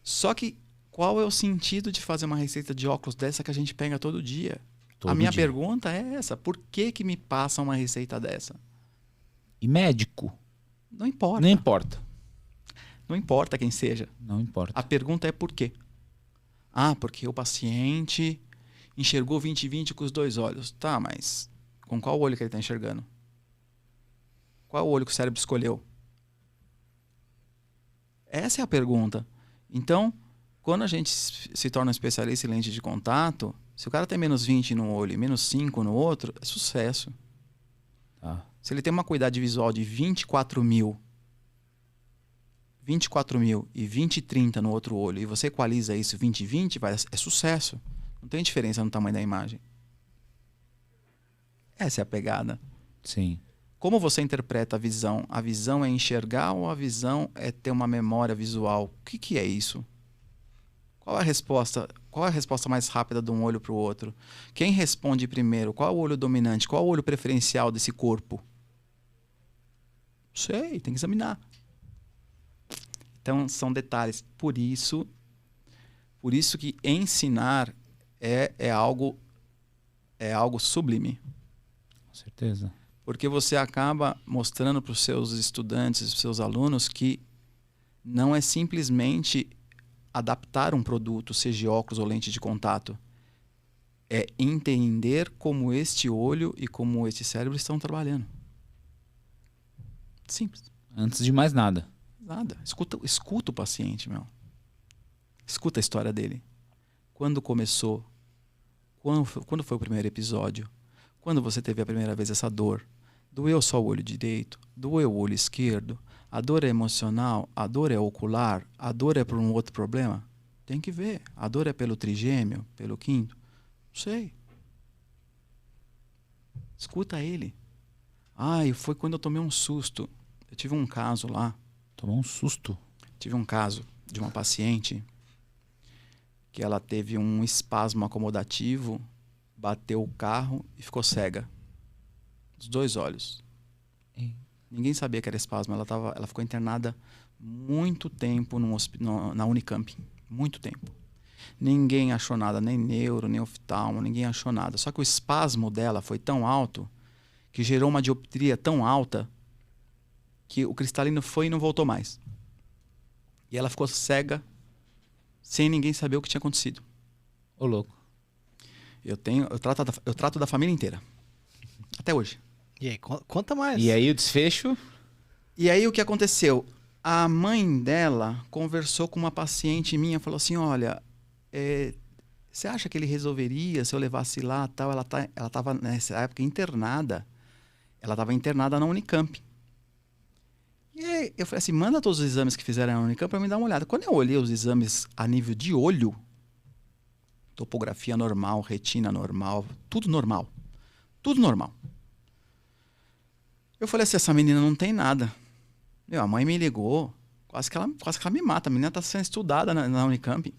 Só que qual é o sentido de fazer uma receita de óculos dessa que a gente pega todo dia? Todo A minha dia. pergunta é essa. Por que me passa uma receita dessa? E médico? Não importa. Não importa. Não importa quem seja. Não importa. A pergunta é por quê? Ah, porque o paciente enxergou 20/20 com os 2 olhos. Tá, mas com qual olho que ele está enxergando? Qual olho que o cérebro escolheu? Essa é a pergunta. Então, quando a gente se torna um especialista em lente de contato, se o cara tem menos 20 num olho e menos 5 no outro, é sucesso. Tá. Se ele tem uma acuidade visual de 24 mil e 20/30 no outro olho, e você equaliza isso 20/20, é sucesso. Não tem diferença no tamanho da imagem. Essa é a pegada. Sim. Como você interpreta a visão? A visão é enxergar ou a visão é ter uma memória visual? O que é isso? Qual é a resposta? Qual é a resposta mais rápida de um olho para o outro? Quem responde primeiro? Qual é o olho dominante? Qual é o olho preferencial desse corpo? Não sei, tem que examinar. Então, são detalhes. Por isso que ensinar é algo sublime. Com certeza. Porque você acaba mostrando para os seus estudantes, para os seus alunos, que não é simplesmente adaptar um produto, seja óculos ou lente de contato. É entender como este olho e como este cérebro estão trabalhando. Simples. Antes de mais nada. Nada. Escuta o paciente, meu. Escuta a história dele. Quando começou? Quando foi o primeiro episódio? Quando você teve a primeira vez essa dor? Doeu só o olho direito? Doeu o olho esquerdo? A dor é emocional? A dor é ocular? A dor é por um outro problema? Tem que ver. A dor é pelo trigêmeo? Pelo quinto? Não sei. Escuta ele. Foi quando eu tomei um susto. Eu tive um caso lá. Tomou um susto. Tive um caso de uma paciente que ela teve um espasmo acomodativo, bateu o carro e ficou cega. Os 2 olhos. Ninguém sabia que era espasmo. Ela ficou internada muito tempo na Unicamp. Muito tempo. Ninguém achou nada, nem neuro, nem oftalmo, ninguém achou nada. Só que o espasmo dela foi tão alto que gerou uma dioptria tão alta que o cristalino foi e não voltou mais. E ela ficou cega sem ninguém saber o que tinha acontecido. Ô, louco. Eu trato da família inteira. Até hoje. E aí, conta mais. E aí o desfecho? E aí o que aconteceu? A mãe dela conversou com uma paciente minha, falou assim, olha, você acha que ele resolveria se eu levasse lá tal? Ela estava nessa época internada. Ela estava internada na Unicamp. E aí eu falei assim, manda todos os exames que fizeram na Unicamp para me dar uma olhada. Quando eu olhei os exames a nível de olho, topografia normal, retina normal, tudo normal. Tudo normal. Eu falei assim, essa menina não tem nada. A mãe me ligou, quase que ela me mata. A menina está sendo estudada na Unicamp.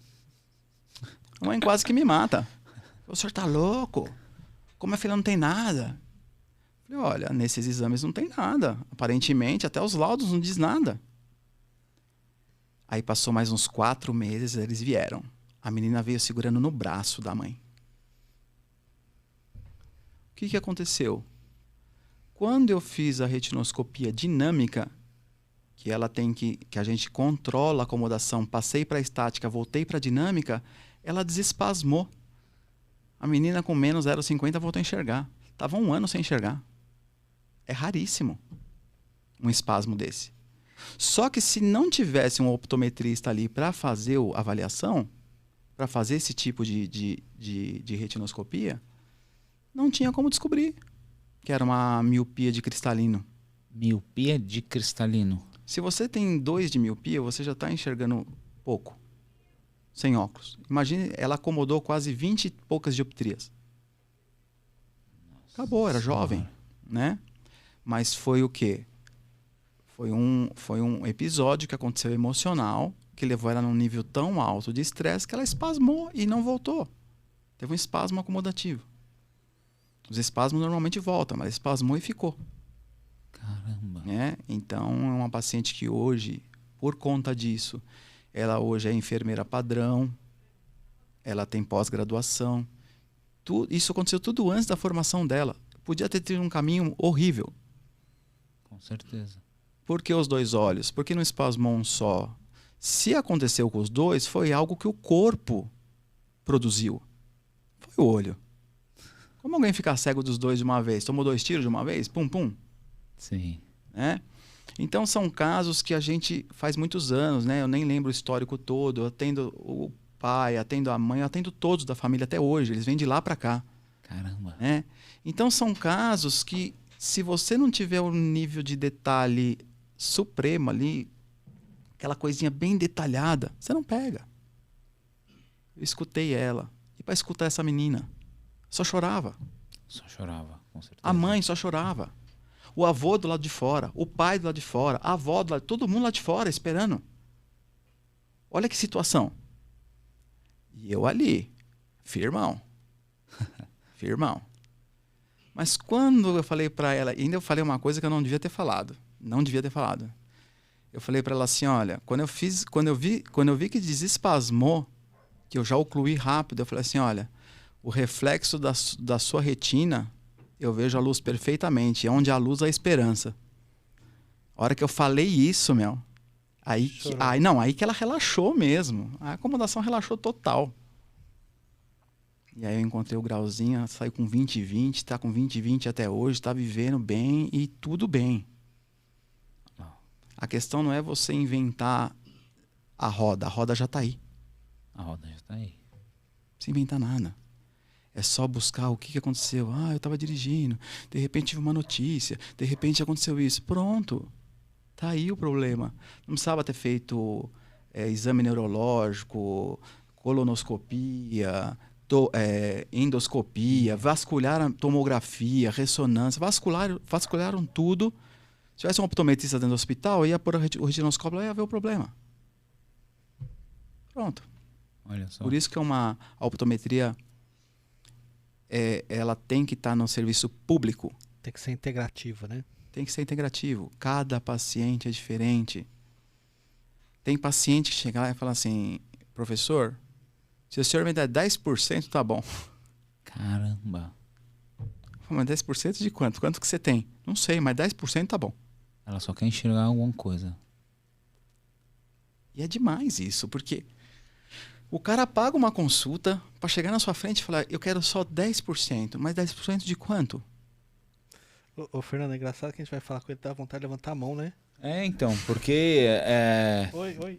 A mãe quase que me mata. O senhor tá louco? Como a filha não tem nada? Eu falei, olha, nesses exames não tem nada. Aparentemente, até os laudos não diz nada. Aí passou mais uns 4 meses, eles vieram. A menina veio segurando no braço da mãe. O que aconteceu? Quando eu fiz a retinoscopia dinâmica, que a gente controla a acomodação, passei para a estática, voltei para a dinâmica, ela desespasmou. A menina com menos 0,50 voltou a enxergar. Estava 1 ano sem enxergar. É raríssimo um espasmo desse. Só que se não tivesse um optometrista ali para fazer a avaliação, para fazer esse tipo de retinoscopia, não tinha como descobrir que era uma miopia de cristalino. Miopia de cristalino. Se você tem 2 de miopia, você já está enxergando pouco, sem óculos. Imagine, ela acomodou quase 20 e poucas dioptrias. Acabou, era jovem, né? Mas foi o quê? Foi um episódio que aconteceu emocional, que levou ela num nível tão alto de estresse que ela espasmou e não voltou. Teve um espasmo acomodativo. Os espasmos normalmente voltam, mas espasmou e ficou. Caramba. Caramba. né? Então, é uma paciente que hoje, por conta disso, ela hoje é enfermeira padrão, ela tem pós-graduação. Isso aconteceu tudo antes da formação dela. Podia ter tido um caminho horrível. Com certeza. Por que os dois olhos? Por que não espasmou um só? Se aconteceu com os dois, foi algo que o corpo produziu. Foi o olho. Como alguém ficar cego dos dois de uma vez? Tomou 2 tiros de uma vez? Pum, pum. Sim. Né? Então são casos que a gente faz muitos anos, né? Eu nem lembro o histórico todo. Eu atendo o pai, atendo a mãe, eu atendo todos da família até hoje. Eles vêm de lá para cá. Caramba. Né? Então são casos que, se você não tiver um nível de detalhe supremo ali, aquela coisinha bem detalhada, você não pega. Eu escutei ela. E para escutar essa menina, só chorava. Só chorava, com certeza. A mãe só chorava. O avô do lado de fora, o pai do lado de fora, a avó do lado, todo mundo lá de fora esperando. Olha que situação. E eu ali, firmão. Firmão. Mas quando eu falei para ela, ainda eu falei uma coisa que eu não devia ter falado. Não devia ter falado. Eu falei para ela assim, olha, quando eu vi que desespasmou, que eu já ocluí rápido, eu falei assim, olha, o reflexo da sua retina, eu vejo a luz perfeitamente. É onde há luz, há esperança. A hora que eu falei isso, aí que ela relaxou mesmo. A acomodação relaxou total. E aí eu encontrei o grauzinho, saiu com 20/20, tá com 20/20 até hoje, tá vivendo bem e tudo bem. A questão não é você inventar a roda já tá aí. A roda já tá aí. Sem inventar nada. É só buscar o que aconteceu. Eu estava dirigindo, de repente tive uma notícia, de repente aconteceu isso. Pronto, tá aí o problema. Não precisava ter feito exame neurológico, colonoscopia, endoscopia, tomografia, ressonância, vascularam tudo. Se tivesse um optometrista dentro do hospital, ia pôr o retinoscópio e ia ver o problema. Pronto. Olha só. Por isso que a optometria, ela tem que estar no serviço público. Tem que ser integrativa, né? Tem que ser integrativo. Cada paciente é diferente. Tem paciente que chega lá e fala assim, professor, se o senhor me der 10%, tá bom. Caramba. Mas 10% de quanto? Quanto que você tem? Não sei, mas 10% tá bom. Ela só quer enxergar alguma coisa. E é demais isso, porque o cara paga uma consulta para chegar na sua frente e falar, eu quero só 10%. Mas 10% de quanto? Ô, Fernando, é engraçado que a gente vai falar com ele, dá vontade de levantar a mão, né? Então, porque... Oi.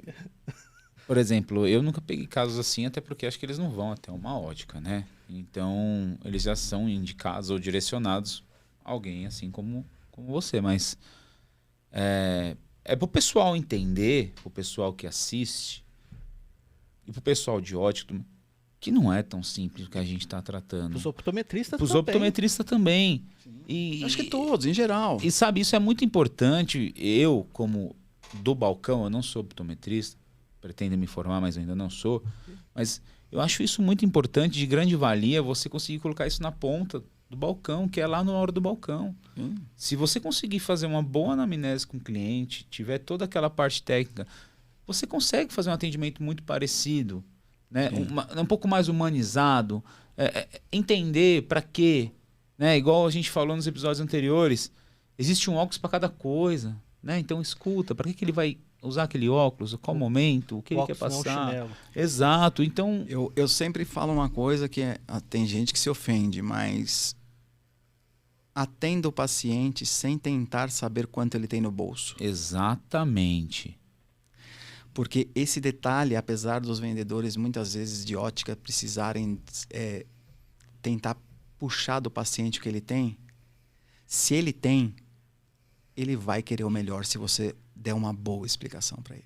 Por exemplo, eu nunca peguei casos assim, até porque acho que eles não vão até uma ótica, né? Então, eles já são indicados ou direcionados a alguém assim como você. Mas é pro pessoal entender, pro pessoal que assiste e pro pessoal de ótica, que não é tão simples o que a gente está tratando. Os optometristas Pros também. optometristas também. Acho que todos, em geral. E sabe, isso é muito importante. Eu, como do balcão, eu não sou optometrista, pretendo me formar, mas eu ainda não sou. Mas eu acho isso muito importante, de grande valia, você conseguir colocar isso na ponta do balcão, que é lá na hora do balcão. Se você conseguir fazer uma boa anamnese com o cliente, tiver toda aquela parte técnica, você consegue fazer um atendimento muito parecido, né? Um pouco mais humanizado, entender para quê, né? Igual a gente falou nos episódios anteriores, existe um óculos para cada coisa, né? Então escuta, para que ele vai usar aquele óculos, qual momento, o que ele quer passar. Não, exato, então... Eu sempre falo uma coisa que tem gente que se ofende, mas atenda o paciente sem tentar saber quanto ele tem no bolso. Exatamente. Porque esse detalhe, apesar dos vendedores muitas vezes de ótica precisarem tentar puxar do paciente o que ele tem, se ele tem, ele vai querer o melhor se você der uma boa explicação para ele.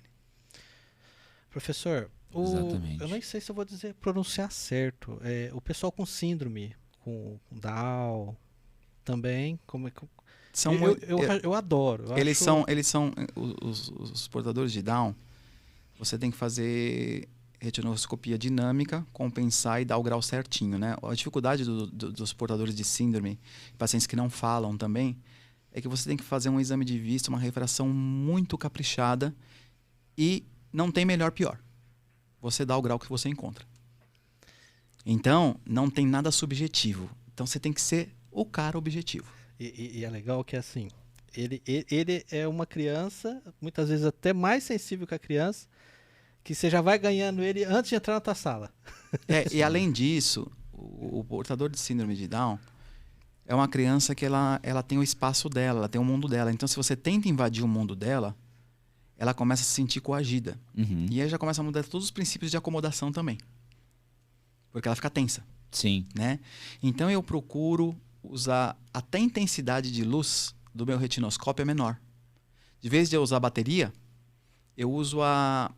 Professor, Exatamente. Eu nem sei se eu vou pronunciar certo. O pessoal com síndrome, com Down, também, como é que... Eu adoro. Eles são os portadores de Down. Você tem que fazer retinoscopia dinâmica, compensar e dar o grau certinho, né? A dificuldade dos portadores de síndrome, pacientes que não falam também, é que você tem que fazer um exame de vista, uma refração muito caprichada e não tem melhor pior. Você dá o grau que você encontra. Então, não tem nada subjetivo. Então, você tem que ser o cara objetivo. E é legal que assim, ele é uma criança, muitas vezes até mais sensível que a criança, que você já vai ganhando ele antes de entrar na tua sala. E além disso, o portador de síndrome de Down é uma criança que ela tem o espaço dela, ela tem o mundo dela. Então, se você tenta invadir o mundo dela, ela começa a se sentir coagida. Uhum. E aí já começa a mudar todos os princípios de acomodação também. Porque ela fica tensa, Sim. né? Então, eu procuro usar até a intensidade de luz do meu retinoscópio é menor. De vez de eu usar a bateria, eu uso a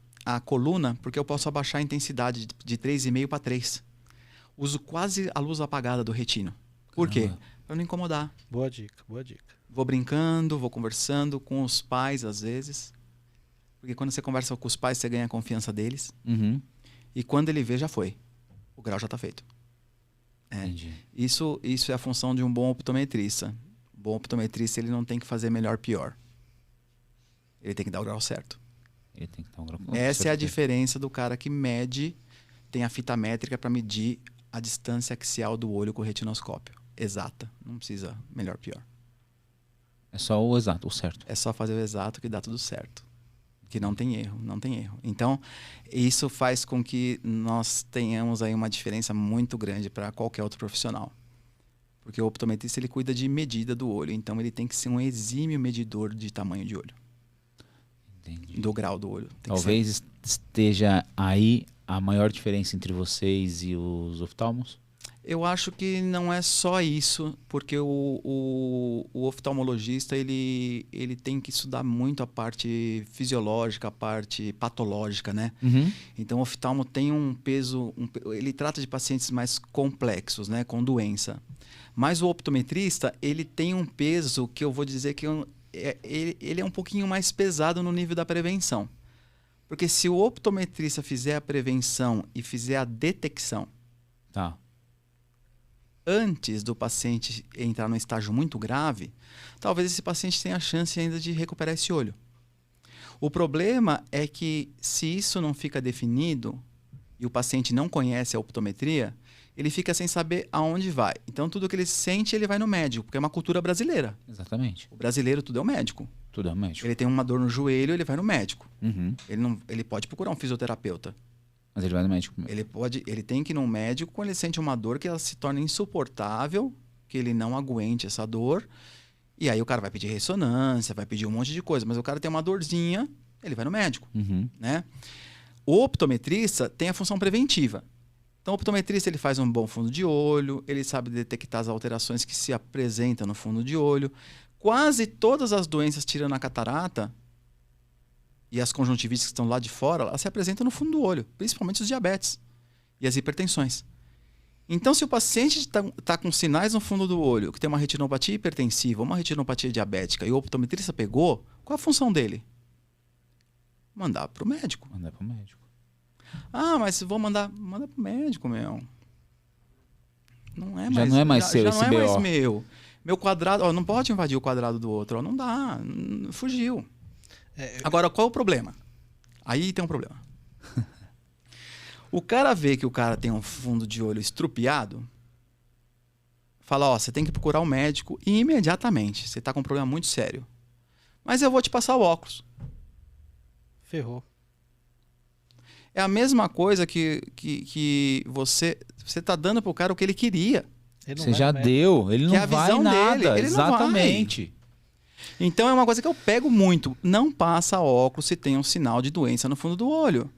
coluna, porque eu posso abaixar a intensidade de 3,5 para 3. Uso quase a luz apagada do retino. Por quê? Para não incomodar. Boa dica, boa dica. Vou brincando, vou conversando com os pais às vezes. Porque quando você conversa com os pais, você ganha a confiança deles. Uhum. E quando ele vê, já foi. O grau já está feito. Entendi. Isso é a função de um bom optometrista. O bom optometrista, ele não tem que fazer melhor pior. Ele tem que dar o grau certo. Ele tem que dar um grau. Essa é a diferença do cara que mede, tem a fita métrica para medir a distância axial do olho com o retinoscópio. Exata. Não precisa melhor pior. É só o exato, o certo. É só fazer o exato que dá tudo certo. Que não tem erro, não tem erro. Então, isso faz com que nós tenhamos aí uma diferença muito grande para qualquer outro profissional. Porque o optometrista, ele cuida de medida do olho. Então, ele tem que ser um exímio medidor de tamanho de olho. Entendi. Do grau do olho. Tem que Talvez esteja aí a maior diferença entre vocês e os oftalmos? Eu acho que não é só isso, porque o oftalmologista ele tem que estudar muito a parte fisiológica, a parte patológica, né? Uhum. Então o oftalmo tem um peso, ele trata de pacientes mais complexos, né, com doença. Mas o optometrista, ele tem um peso que eu vou dizer que ele é um pouquinho mais pesado no nível da prevenção. Porque se o optometrista fizer a prevenção e fizer a detecção, Tá. antes do paciente entrar num estágio muito grave, talvez esse paciente tenha a chance ainda de recuperar esse olho. O problema é que se isso não fica definido e o paciente não conhece a optometria, ele fica sem saber aonde vai. Então tudo que ele sente, ele vai no médico, porque é uma cultura brasileira. Exatamente. O brasileiro tudo é o médico. Tudo é médico. Ele tem uma dor no joelho, ele vai no médico. Uhum. Ele pode procurar um fisioterapeuta. Mas ele vai no médico. Ele tem que ir num médico quando ele sente uma dor que ela se torna insuportável, que ele não aguente essa dor. E aí o cara vai pedir ressonância, vai pedir um monte de coisa. Mas o cara tem uma dorzinha, ele vai no médico, Uhum. né? O optometrista tem a função preventiva. Então o optometrista ele faz um bom fundo de olho, ele sabe detectar as alterações que se apresentam no fundo de olho. Quase todas as doenças, tirando a catarata e as conjuntivites que estão lá de fora, elas se apresentam no fundo do olho, principalmente os diabetes e as hipertensões. Então, se o paciente está com sinais no fundo do olho, que tem uma retinopatia hipertensiva, uma retinopatia diabética, e o optometrista pegou, qual a função dele? Mandar para o médico. Mandar pro médico. Ah, mas se vou manda para o médico, meu. Não é Já mais, não é mais seu já esse não é mais BO. meu. Meu quadrado, ó, não pode invadir o quadrado do outro, ó, não dá, fugiu. Agora, qual é o problema? Aí tem um problema. O cara vê que o cara tem um fundo de olho estrupiado, fala, ó, você tem que procurar um médico imediatamente. Você está com um problema muito sério. Mas eu vou te passar o óculos. Ferrou. É a mesma coisa que você está dando pro cara o que ele queria. Ele não Você vai já no médico. deu, ele Que é não a vai visão nada. dele, ele não vai. Exatamente. Então é uma coisa que eu pego muito. Não passa óculos se tem um sinal de doença no fundo do olho.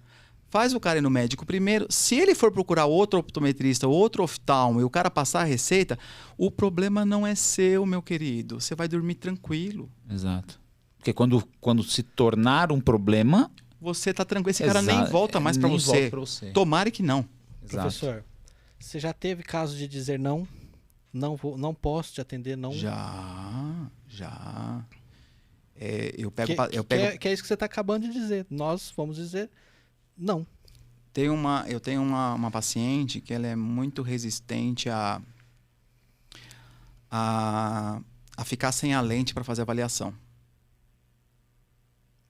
Faz o cara ir no médico primeiro. Se ele for procurar outro optometrista, outro oftalmo e o cara passar a receita, o problema não é seu, meu querido. Você vai dormir tranquilo. Exato. Porque quando se tornar um problema, Você tá tranquilo. Esse cara nem Exato. volta mais pra Nem você. volta pra você. Tomara que não. exato. Professor, você já teve caso de dizer não? Não vou, não posso te atender, não? Já. Eu pego. Que é isso que você está acabando de dizer. Nós vamos dizer não. Eu tenho uma paciente que ela é muito resistente a a ficar sem a lente para fazer a avaliação.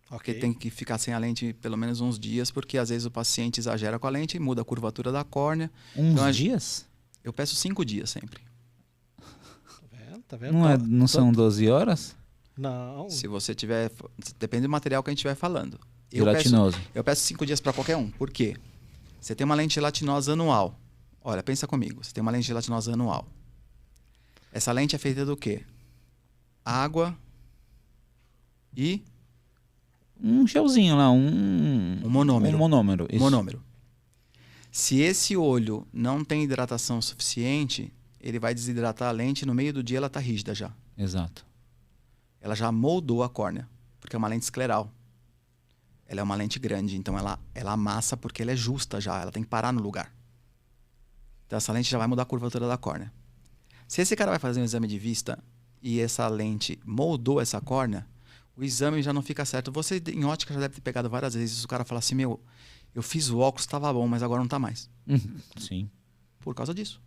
Porque Ok. tem que ficar sem a lente pelo menos uns dias, porque às vezes o paciente exagera com a lente, muda a curvatura da córnea. Uns Então, dias? Eu peço 5 dias sempre. Tá vendo? Tá vendo? Não são 12 horas? Não. Se você tiver... Depende do material que a gente estiver falando. Gelatinoso. Eu peço 5 dias para qualquer um. Por quê? Você tem uma lente gelatinosa anual. Olha, pensa comigo. Você tem uma lente gelatinosa anual. Essa lente é feita do quê? Água e Um gelzinho lá, um monômero. Um monômero. Isso. monômero. Se esse olho não tem hidratação suficiente, ele vai desidratar a lente e no meio do dia ela está rígida já. Exato. Ela já moldou a córnea, porque é uma lente escleral. Ela é uma lente grande, então ela amassa porque ela é justa já, ela tem que parar no lugar. Então essa lente já vai mudar a curvatura da córnea. Se esse cara vai fazer um exame de vista e essa lente moldou essa córnea, o exame já não fica certo. Você em ótica já deve ter pegado várias vezes, o cara fala assim, meu, eu fiz o óculos, estava bom, mas agora não está mais. Sim. Por causa disso.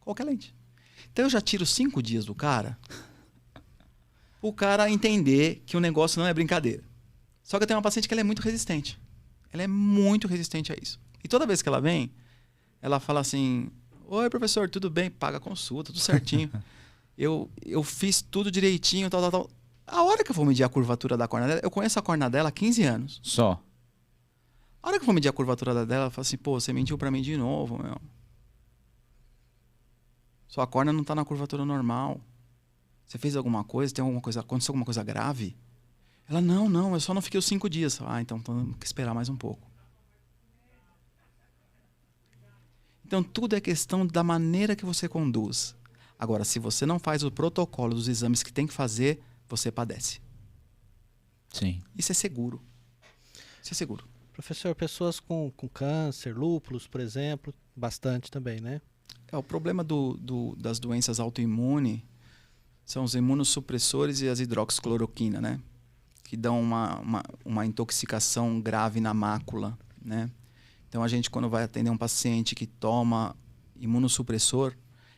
Qualquer lente. Então eu já tiro 5 dias do cara, o cara entender que o negócio não é brincadeira. Só que eu tenho uma paciente que ela é muito resistente. Ela é muito resistente a isso. E toda vez que ela vem, ela fala assim, oi professor, tudo bem? Paga a consulta, tudo certinho. eu fiz tudo direitinho, tal, tal, tal. A hora que eu vou medir a curvatura da córnea dela, eu conheço a córnea dela há 15 anos. Só. A hora que eu vou medir a curvatura dela, ela fala assim, pô, você mentiu pra mim de novo, meu. Sua córnea não tá na curvatura normal. Você fez alguma coisa? Tem alguma coisa? Aconteceu alguma coisa grave? Ela, não, eu só não fiquei os 5 dias. Ah, então temos que esperar mais um pouco. Então tudo é questão da maneira que você conduz. Agora, se você não faz o protocolo dos exames que tem que fazer, você padece. Sim. Isso é seguro. Isso é seguro. Professor, pessoas com câncer, lúpulos, por exemplo, bastante também, né? O problema das doenças autoimunes são os imunossupressores e as hidroxicloroquina, né? Que dão uma intoxicação grave na mácula, né? Então, a gente, quando vai atender um paciente que toma imunossupressor,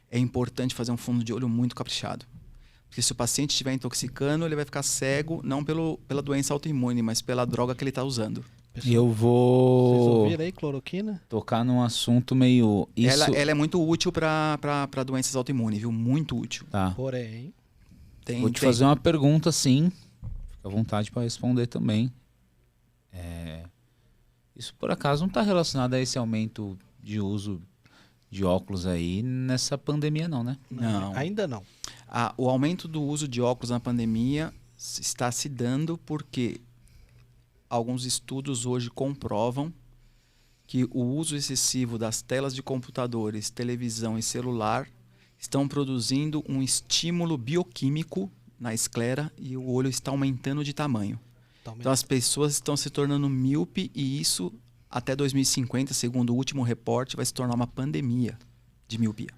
é importante fazer um fundo de olho muito caprichado. Porque se o paciente estiver intoxicando, ele vai ficar cego, não pela doença autoimune, mas pela droga que ele está usando. E eu Vocês vou ouviram aí, cloroquina? tocar num assunto meio... Isso... Ela é muito útil para doenças autoimunes, viu? Muito útil. Tá. Porém, Vou te fazer uma pergunta, sim. Fica à vontade para responder também. Isso, por acaso, não está relacionado a esse aumento de uso de óculos aí nessa pandemia, não, né? Não. ainda não. O aumento do uso de óculos na pandemia está se dando porque alguns estudos hoje comprovam que o uso excessivo das telas de computadores, televisão e celular estão produzindo um estímulo bioquímico na esclera e o olho está aumentando de tamanho. Então as pessoas estão se tornando míope e isso até 2050, segundo o último reporte, vai se tornar uma pandemia de miopia.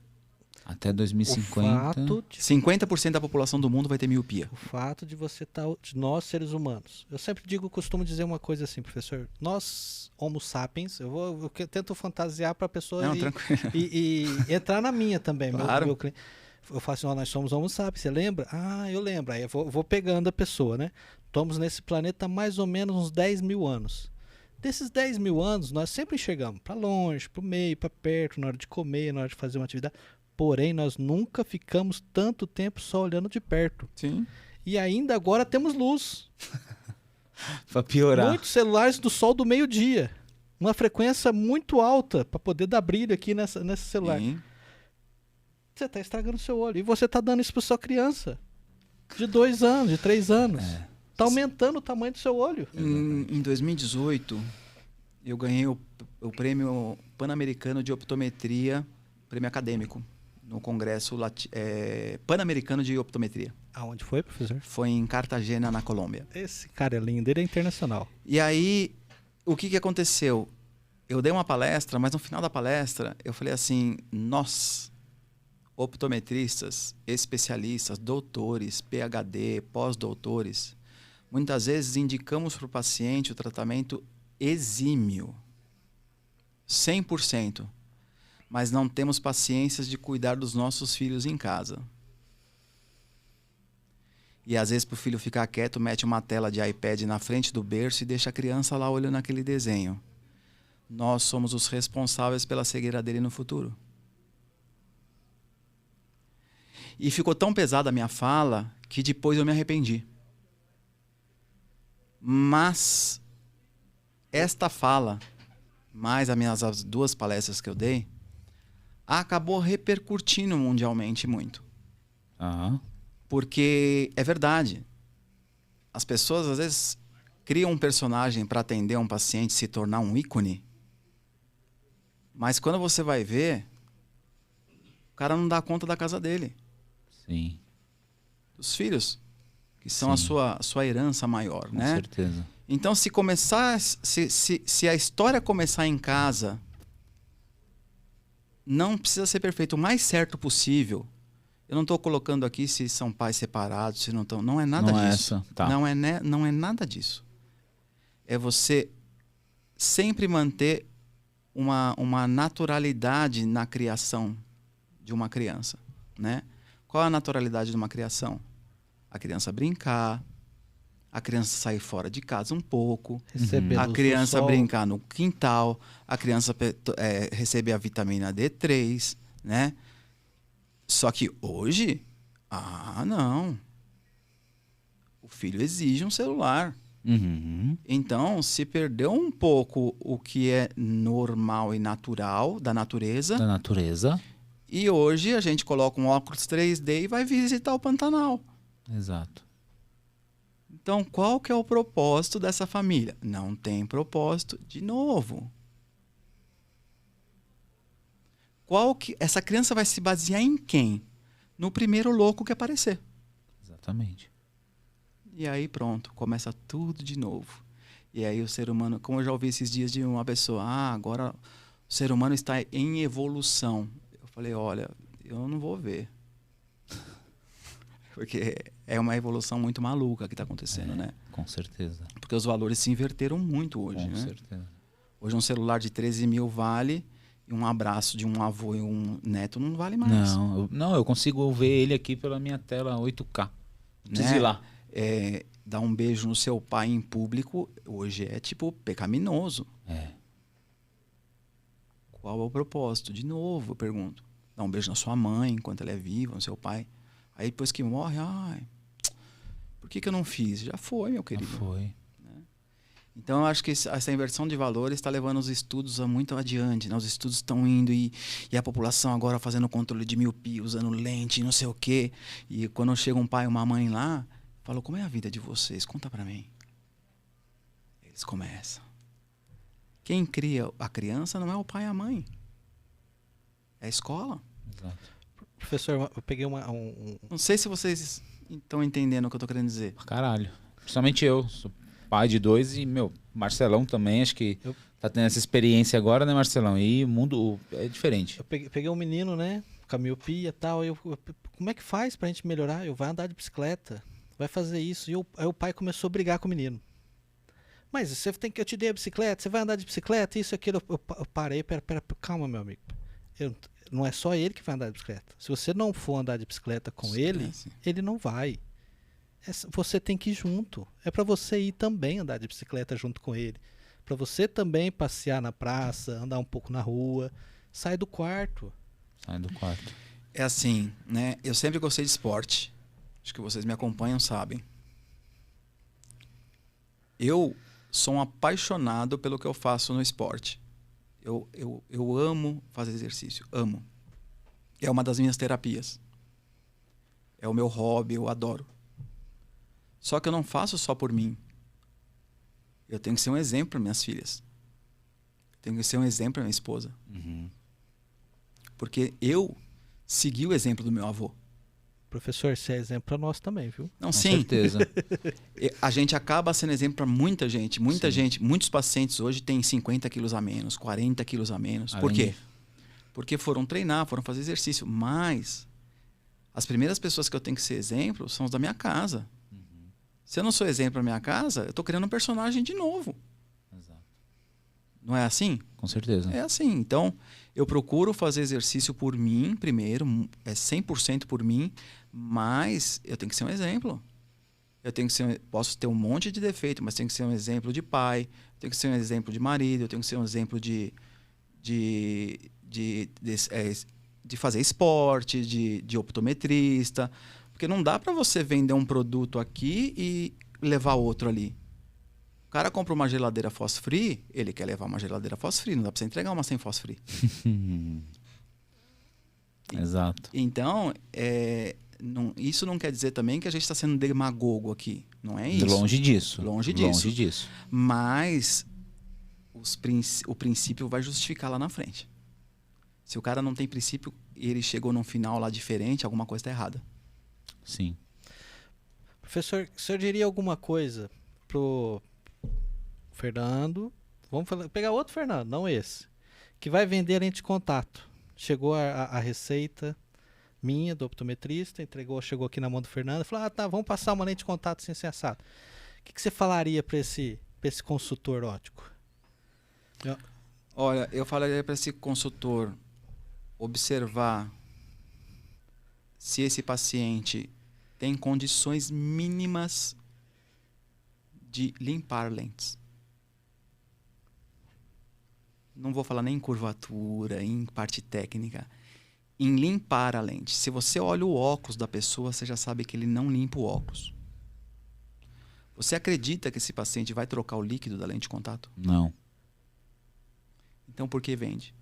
Até O 2050... fato de 50% da população do mundo vai ter miopia. O fato de você estar, de nós seres humanos. Eu sempre costumo dizer uma coisa assim, professor. Nós, Homo sapiens, eu tento fantasiar para a pessoa Não, tranquilo. e entrar na minha também. Claro. Eu falo assim, nós somos Homo sapiens, você lembra? Ah, eu lembro. Aí eu vou pegando a pessoa, né? Estamos nesse planeta há mais ou menos uns 10 mil anos. Desses 10 mil anos, nós sempre chegamos para longe, para o meio, para perto, na hora de comer, na hora de fazer uma atividade. Porém, nós nunca ficamos tanto tempo só olhando de perto. Sim. E ainda agora temos luz. Para piorar. Muitos celulares do sol do meio-dia. Uma frequência muito alta para poder dar brilho aqui nesse celular. Sim. Você está estragando o seu olho. E você está dando isso para sua criança. De 2 anos, de 3 anos. Está aumentando o tamanho do seu olho. Em 2018, eu ganhei o prêmio Pan-Americano de Optometria, prêmio acadêmico, no Congresso Pan-Americano de Optometria. Aonde foi, professor? Foi em Cartagena, na Colômbia. Esse cara é lindo, ele é internacional. E aí, o que aconteceu? Eu dei uma palestra, mas no final da palestra, eu falei assim, nós, optometristas, especialistas, doutores, PhD, pós-doutores, muitas vezes indicamos para o paciente o tratamento exímio, 100%, mas não temos paciência de cuidar dos nossos filhos em casa. E às vezes pro filho ficar quieto, mete uma tela de iPad na frente do berço e deixa a criança lá olhando aquele desenho. Nós somos os responsáveis pela cegueira dele no futuro. E ficou tão pesada a minha fala que depois eu me arrependi. Mas esta fala, mais as 2 palestras que eu dei, acabou repercutindo mundialmente muito. Aham. Porque é verdade. As pessoas às vezes criam um personagem para atender um paciente, se tornar um ícone. Mas quando você vai ver, o cara não dá conta da casa dele. Sim. Dos filhos, que são a sua herança maior, Com né? certeza. Então, se a história começar em casa, não precisa ser perfeito, o mais certo possível. Eu não estou colocando aqui se são pais separados, se não estão. Não é nada disso. Essa. Tá. Não é nada disso. É você sempre manter uma naturalidade na criação de uma criança, né? Qual é a naturalidade de uma criação? A criança brincar, a criança sair fora de casa um pouco, Receber a luz do criança sol. brincar no quintal, a criança receber a vitamina D3, né? Só que hoje, não. O filho exige um celular. Uhum. Então, se perdeu um pouco o que é normal e natural da natureza. Da natureza. E hoje a gente coloca um óculos 3D e vai visitar o Pantanal. Exato. Então, qual que é o propósito dessa família? Não tem propósito de novo. Essa criança vai se basear em quem? No primeiro louco que aparecer. Exatamente. E aí pronto, começa tudo de novo. E aí o ser humano, como eu já ouvi esses dias de uma pessoa, agora o ser humano está em evolução. Eu falei, olha, eu não vou ver. Porque é uma evolução muito maluca que está acontecendo, né? Com certeza. Porque os valores se inverteram muito hoje, Com né? certeza. Hoje um celular de 13 mil vale e um abraço de um avô e um neto não vale mais. Não, eu consigo ver ele aqui pela minha tela 8K. Não preciso ir lá. Dar um beijo no seu pai em público hoje é tipo pecaminoso. É. Qual é o propósito? De novo, eu pergunto. Dar um beijo na sua mãe enquanto ela é viva, no seu pai. Aí depois que morre, por que eu não fiz? Já foi, meu querido. Já foi. Então, eu acho que essa inversão de valores está levando os estudos muito adiante. Né? Os estudos estão indo e a população agora fazendo controle de miopia, usando lente, não sei o quê. E quando chega um pai e uma mãe lá, falam, como é a vida de vocês? Conta pra mim. Eles começam. Quem cria a criança não é o pai e a mãe. É a escola. Exato. Professor, eu peguei Não sei se vocês estão entendendo o que eu estou querendo dizer. Caralho. Principalmente eu. Sou pai de 2 e, Marcelão também, acho que tá tendo essa experiência agora, né, Marcelão? E o mundo é diferente. Eu peguei um menino, né, com a miopia e tal, como é que faz pra gente melhorar? Vai andar de bicicleta, vai fazer isso. Aí o pai começou a brigar com o menino. Mas você tem que eu te dei a bicicleta, você vai andar de bicicleta, isso, aquilo. Eu parei, pera, calma, meu amigo. Não é só ele que vai andar de bicicleta. Se você não for andar de bicicleta com ele, ele não vai. Você tem que ir junto. É para você ir também andar de bicicleta junto com ele. Para você também passear na praça, andar um pouco na rua. Sai do quarto. Sai do quarto. É assim, né? Eu sempre gostei de esporte. Acho que vocês me acompanham, sabem. Eu sou um apaixonado pelo que eu faço no esporte. Eu amo fazer exercício. Amo. É uma das minhas terapias. É o meu hobby, eu adoro. Só que eu não faço só por mim. Eu tenho que ser um exemplo para minhas filhas. Tenho que ser um exemplo para minha esposa. Uhum. Porque eu segui o exemplo do meu avô. Professor, você é exemplo para nós também, viu? Não, Com sim. certeza. A gente acaba sendo exemplo para muita gente. Muita gente, muitos pacientes hoje têm 50 quilos a menos, 40 quilos a menos. Por quê? Porque foram treinar, foram fazer exercício. Mas as primeiras pessoas que eu tenho que ser exemplo são os da minha casa. Uhum. Se eu não sou exemplo para minha casa, eu estou criando um personagem de novo. Exato. Não é assim? Com certeza. É assim. Então, eu procuro fazer exercício por mim primeiro, é 100% por mim, mas eu tenho que ser um exemplo. Posso ter um monte de defeito, mas tenho que ser um exemplo de pai, tenho que ser um exemplo de marido, eu tenho que ser um exemplo de fazer esporte, de optometrista. Porque não dá para você vender um produto aqui e levar outro ali. O cara compra uma geladeira fosfree, ele quer levar uma geladeira fosfree, não dá para você entregar uma sem fosfree. Exato. Então, isso não quer dizer também que a gente está sendo demagogo aqui. Não é isso. Longe disso. Longe disso. Mas o princípio vai justificar lá na frente. Se o cara não tem princípio e ele chegou num final lá diferente, alguma coisa está errada. Sim. Professor, o senhor diria alguma coisa pro Fernando? Vamos pegar outro Fernando, não esse. Que vai vender lente de contato. Chegou a receita minha, do optometrista, chegou aqui na mão do Fernando e falou: tá, vamos passar uma lente de contato sem ser assado. O que você falaria para esse consultor óptico? Olha, eu falaria para esse consultor observar se esse paciente tem condições mínimas de limpar lentes. Não vou falar nem em curvatura, em parte técnica. Em limpar a lente. Se você olha o óculos da pessoa, você já sabe que ele não limpa o óculos. Você acredita que esse paciente vai trocar o líquido da lente de contato? Não. Então por que vende?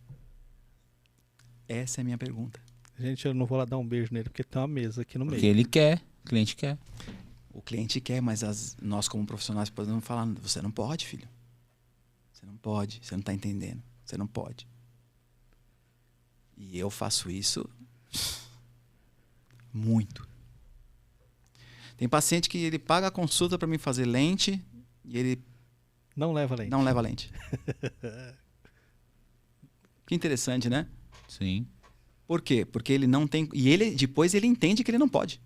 Essa é a minha pergunta. Gente, eu não vou lá dar um beijo nele porque tem uma mesa aqui no meio. Porque ele quer, o cliente quer. O cliente quer, mas nós como profissionais podemos falar: você não pode, filho. Você não pode, você não está entendendo. Você não pode. E eu faço isso muito. Tem paciente que ele paga a consulta para mim fazer lente e ele não leva lente. Não leva lente. Que interessante, né? Sim. Por quê? Porque ele não tem... E depois ele entende que ele não pode.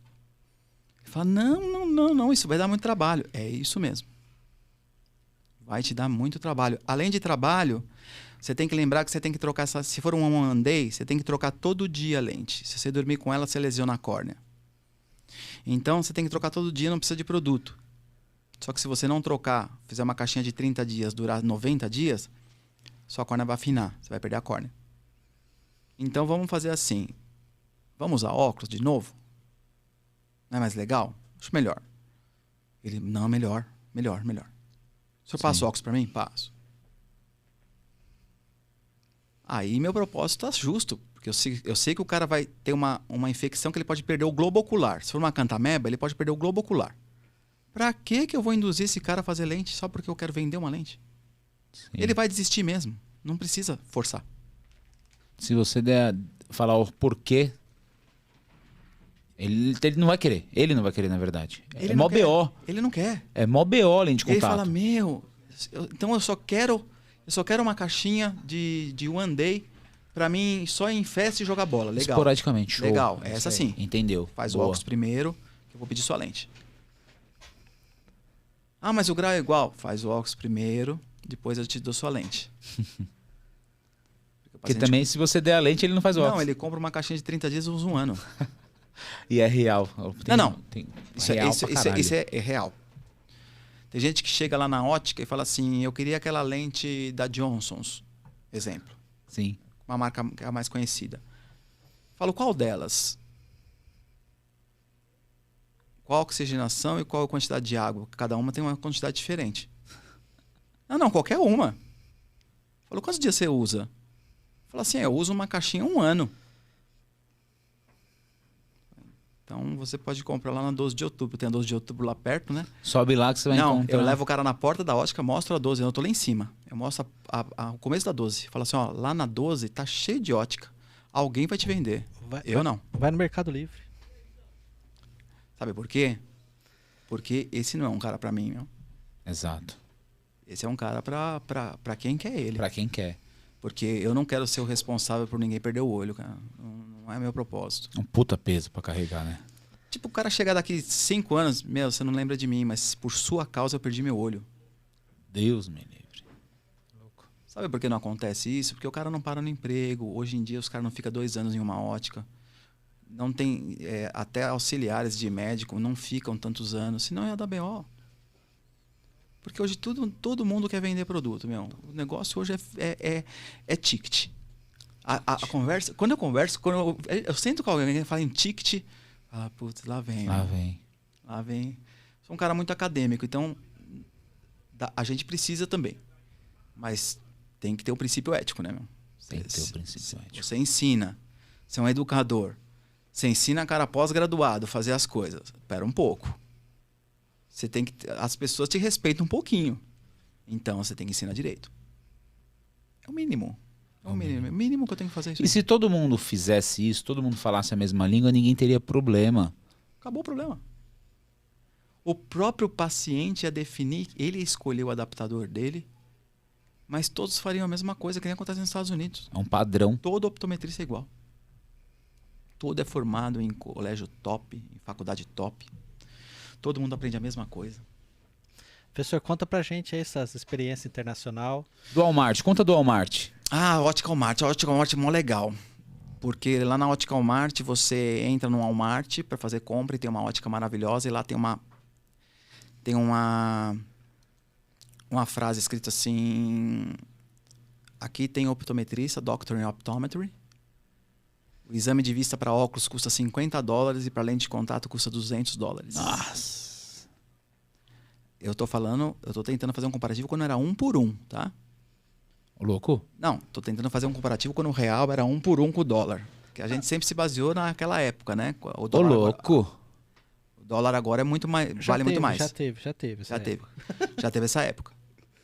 Ele fala: não, isso vai dar muito trabalho. É isso mesmo. Vai te dar muito trabalho. Além de trabalho, você tem que lembrar que você tem que trocar... Se for um one day, você tem que trocar todo dia a lente. Se você dormir com ela, você lesiona a córnea. Então, você tem que trocar todo dia, não precisa de produto. Só que se você não trocar, fizer uma caixinha de 30 dias, durar 90 dias, sua córnea vai afinar. Você vai perder a córnea. Então, vamos fazer assim. Vamos usar óculos de novo? Não é mais legal? Acho melhor. Ele: não, melhor. O senhor passa o óculos para mim? Passo. Aí meu propósito está justo. Porque eu sei que o cara vai ter uma infecção que ele pode perder o globo ocular. Se for uma cantameba, ele pode perder o globo ocular. Pra que eu vou induzir esse cara a fazer lente só porque eu quero vender uma lente? Sim. Ele vai desistir mesmo. Não precisa forçar. Se você falar o porquê, ele não vai querer. Ele não vai querer, na verdade. É mó BO. Ele não quer. É mó BO lente de contato. Ele fala: então eu só quero uma caixinha de one day pra mim só ir em festa e jogar bola. Legal. Esporadicamente. Show. Legal. Essa sim. Entendeu. Faz o óculos primeiro, que eu vou pedir sua lente. Ah, mas o grau é igual. Faz o óculos primeiro, depois eu te dou sua lente. Porque também, se você der a lente, ele não faz o óculos. Não, ele compra uma caixinha de 30 dias e usa um ano. E é real. Isso é real. Tem gente que chega lá na ótica e fala assim: eu queria aquela lente da Johnson's, exemplo. Sim. Uma marca que é a mais conhecida. Falo: qual delas? Qual a oxigenação e qual a quantidade de água? Cada uma tem uma quantidade diferente. Não, qualquer uma. Falou: quantos dias você usa? Fala assim: eu uso uma caixinha 1 ano. Então você pode comprar lá na 12 de outubro. Tem a 12 de outubro lá perto, né? Sobe lá que você vai encontrar. Eu levo o cara na porta da ótica, mostro a 12. Eu tô lá em cima. Eu mostro o começo da 12. Fala assim: ó, lá na 12 tá cheio de ótica. Alguém vai te vender. Não. Vai no Mercado Livre. Sabe por quê? Porque esse não é um cara pra mim, meu. Exato. Esse é um cara pra quem quer ele. Pra quem quer. Porque eu não quero ser o responsável por ninguém perder o olho, cara. Não é meu propósito. Um puta peso pra carregar, né? Tipo, o cara chegar daqui 5 anos, você não lembra de mim, mas por sua causa eu perdi meu olho. Deus me livre. Louco. Sabe por que não acontece isso? Porque o cara não para no emprego. Hoje em dia os caras não ficam 2 anos em uma ótica. não tem até auxiliares de médico não ficam tantos anos, senão é a da BO. Porque hoje todo mundo quer vender produto, meu. O negócio hoje é ticket. A conversa, quando eu converso, eu sento com alguém que fala em ticket, putz, lá vem. Lá vem. Sou um cara muito acadêmico, então a gente precisa também. Mas tem que ter o princípio ético, né, meu? Tem que ter o princípio ético. Você ensina, você é um educador. Você ensina cara pós-graduado a fazer as coisas. Espera um pouco. Você tem que, as pessoas te respeitam um pouquinho. Então você tem que ensinar direito. É o mínimo. É o mínimo que eu tenho que fazer isso. E se todo mundo fizesse isso, todo mundo falasse a mesma língua, ninguém teria problema. Acabou o problema. O próprio paciente ia definir, ele escolheu o adaptador dele, mas todos fariam a mesma coisa que nem acontece nos Estados Unidos. É um padrão. Todo optometrista é igual. Todo é formado em colégio top, em faculdade top. Todo mundo aprende a mesma coisa. Professor, conta pra gente aí essas experiências internacional. Do Walmart, conta do Walmart. A Optical Mart. A Optical Mart é mó legal. Porque lá na Optical Mart, você entra no Walmart para fazer compra e tem uma ótica maravilhosa. E lá tem uma frase escrita assim... Aqui tem optometrista, Doctor in Optometry. O exame de vista para óculos custa $50 e para lente de contato custa $200. Nossa. Eu tô tentando fazer um comparativo quando era 1 por 1, tá? Ô, louco? Não, tô tentando fazer um comparativo quando o real era 1 por 1 com o dólar. Que a gente sempre se baseou naquela época, né? Ô, louco. O dólar agora é muito mais, vale muito mais. Já teve. Já teve essa época.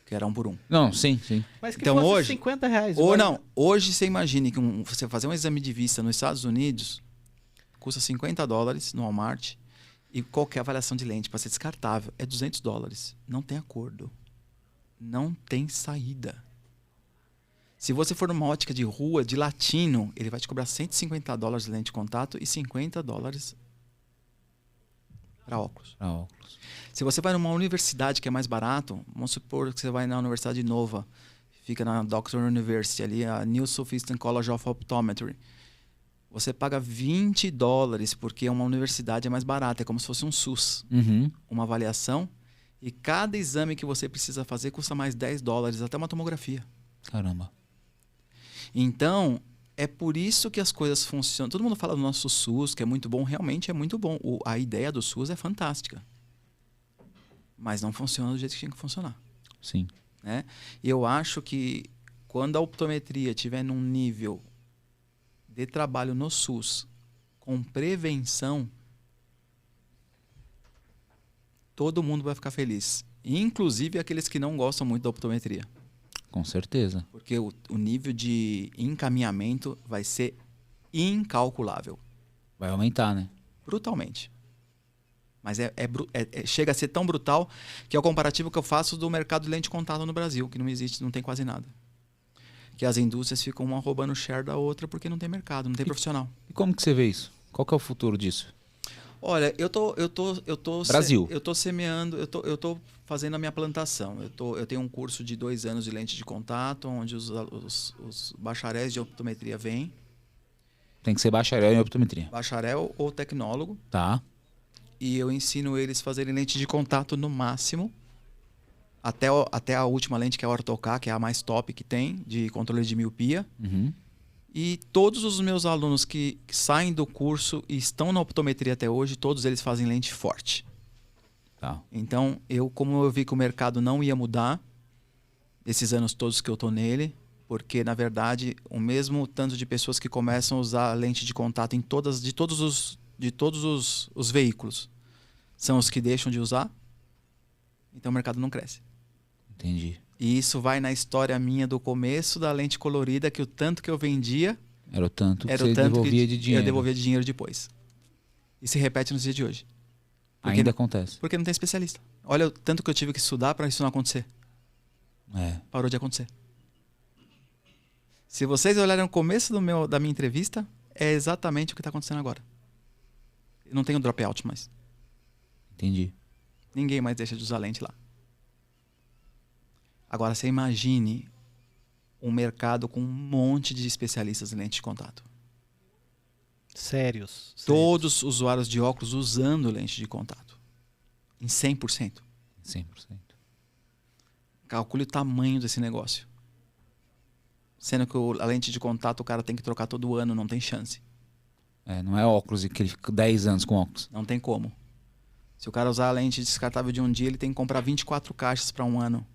Que era 1 por 1. Não, sim. Mas que então fosse hoje, R$50. Ou não, hoje você imagine que você fazer um exame de vista nos Estados Unidos custa $50 no Walmart e qualquer avaliação de lente para ser descartável é $200. Não tem acordo. Não tem saída. Se você for numa ótica de rua, de latino, ele vai te cobrar $150 de lente de contato e $50 para óculos. Se você vai numa universidade que é mais barato, vamos supor que você vai na Universidade Nova, fica na Doctor University ali, a New Sophistic College of Optometry. Você paga $20 porque uma universidade é mais barata, é como se fosse um SUS. Uhum. Uma avaliação e cada exame que você precisa fazer custa mais $10, até uma tomografia. Caramba. Então, é por isso que as coisas funcionam. Todo mundo fala do nosso SUS, que é muito bom, realmente é muito bom. A ideia do SUS é fantástica. Mas não funciona do jeito que tinha que funcionar. Sim. Né? E eu acho que quando a optometria estiver num nível de trabalho no SUS com prevenção, todo mundo vai ficar feliz. Inclusive aqueles que não gostam muito da optometria. Com certeza. Porque o nível de encaminhamento vai ser incalculável. Vai aumentar, né? Brutalmente. Mas chega a ser tão brutal que é o comparativo que eu faço do mercado de lente de contato no Brasil, que não existe, não tem quase nada. Que as indústrias ficam uma roubando o share da outra porque não tem mercado, não tem profissional. E como que você vê isso? Qual que é o futuro disso? Olha, eu tô Brasil. Eu tô semeando, eu tô fazendo a minha plantação. Eu tenho um curso de 2 anos de lente de contato, onde os bacharéis de optometria vêm. Tem que ser bacharel em optometria. Bacharel ou tecnólogo. Tá. E eu ensino eles a fazerem lente de contato no máximo. Até a última lente, que é a Ortho-K, que é a mais top que tem, de controle de miopia. Uhum. E todos os meus alunos que saem do curso e estão na optometria até hoje, todos eles fazem lente forte. Tá. Então, como eu vi que o mercado não ia mudar, esses anos todos que eu estou nele, porque, na verdade, o mesmo tanto de pessoas que começam a usar lente de contato de todos os veículos são os que deixam de usar, então o mercado não cresce. Entendi. E isso vai na história minha do começo da lente colorida, que o tanto que eu vendia... Era o tanto que você devolvia de dinheiro. Eu devolvia de dinheiro depois. E se repete nos dias de hoje. Ainda acontece. Porque não tem especialista. Olha o tanto que eu tive que estudar para isso não acontecer. Parou de acontecer. Se vocês olharem o começo da minha entrevista, é exatamente o que está acontecendo agora. Eu não tenho dropout mais. Entendi. Ninguém mais deixa de usar lente lá. Agora, você imagine um mercado com um monte de especialistas em lente de contato. Sérios. Todos os usuários de óculos usando lente de contato. Em 100%. 100%. Calcule o tamanho desse negócio. Sendo que a lente de contato o cara tem que trocar todo ano, não tem chance. Não é óculos e que ele fica 10 anos com óculos. Não tem como. Se o cara usar a lente descartável de um dia, ele tem que comprar 24 caixas para um ano.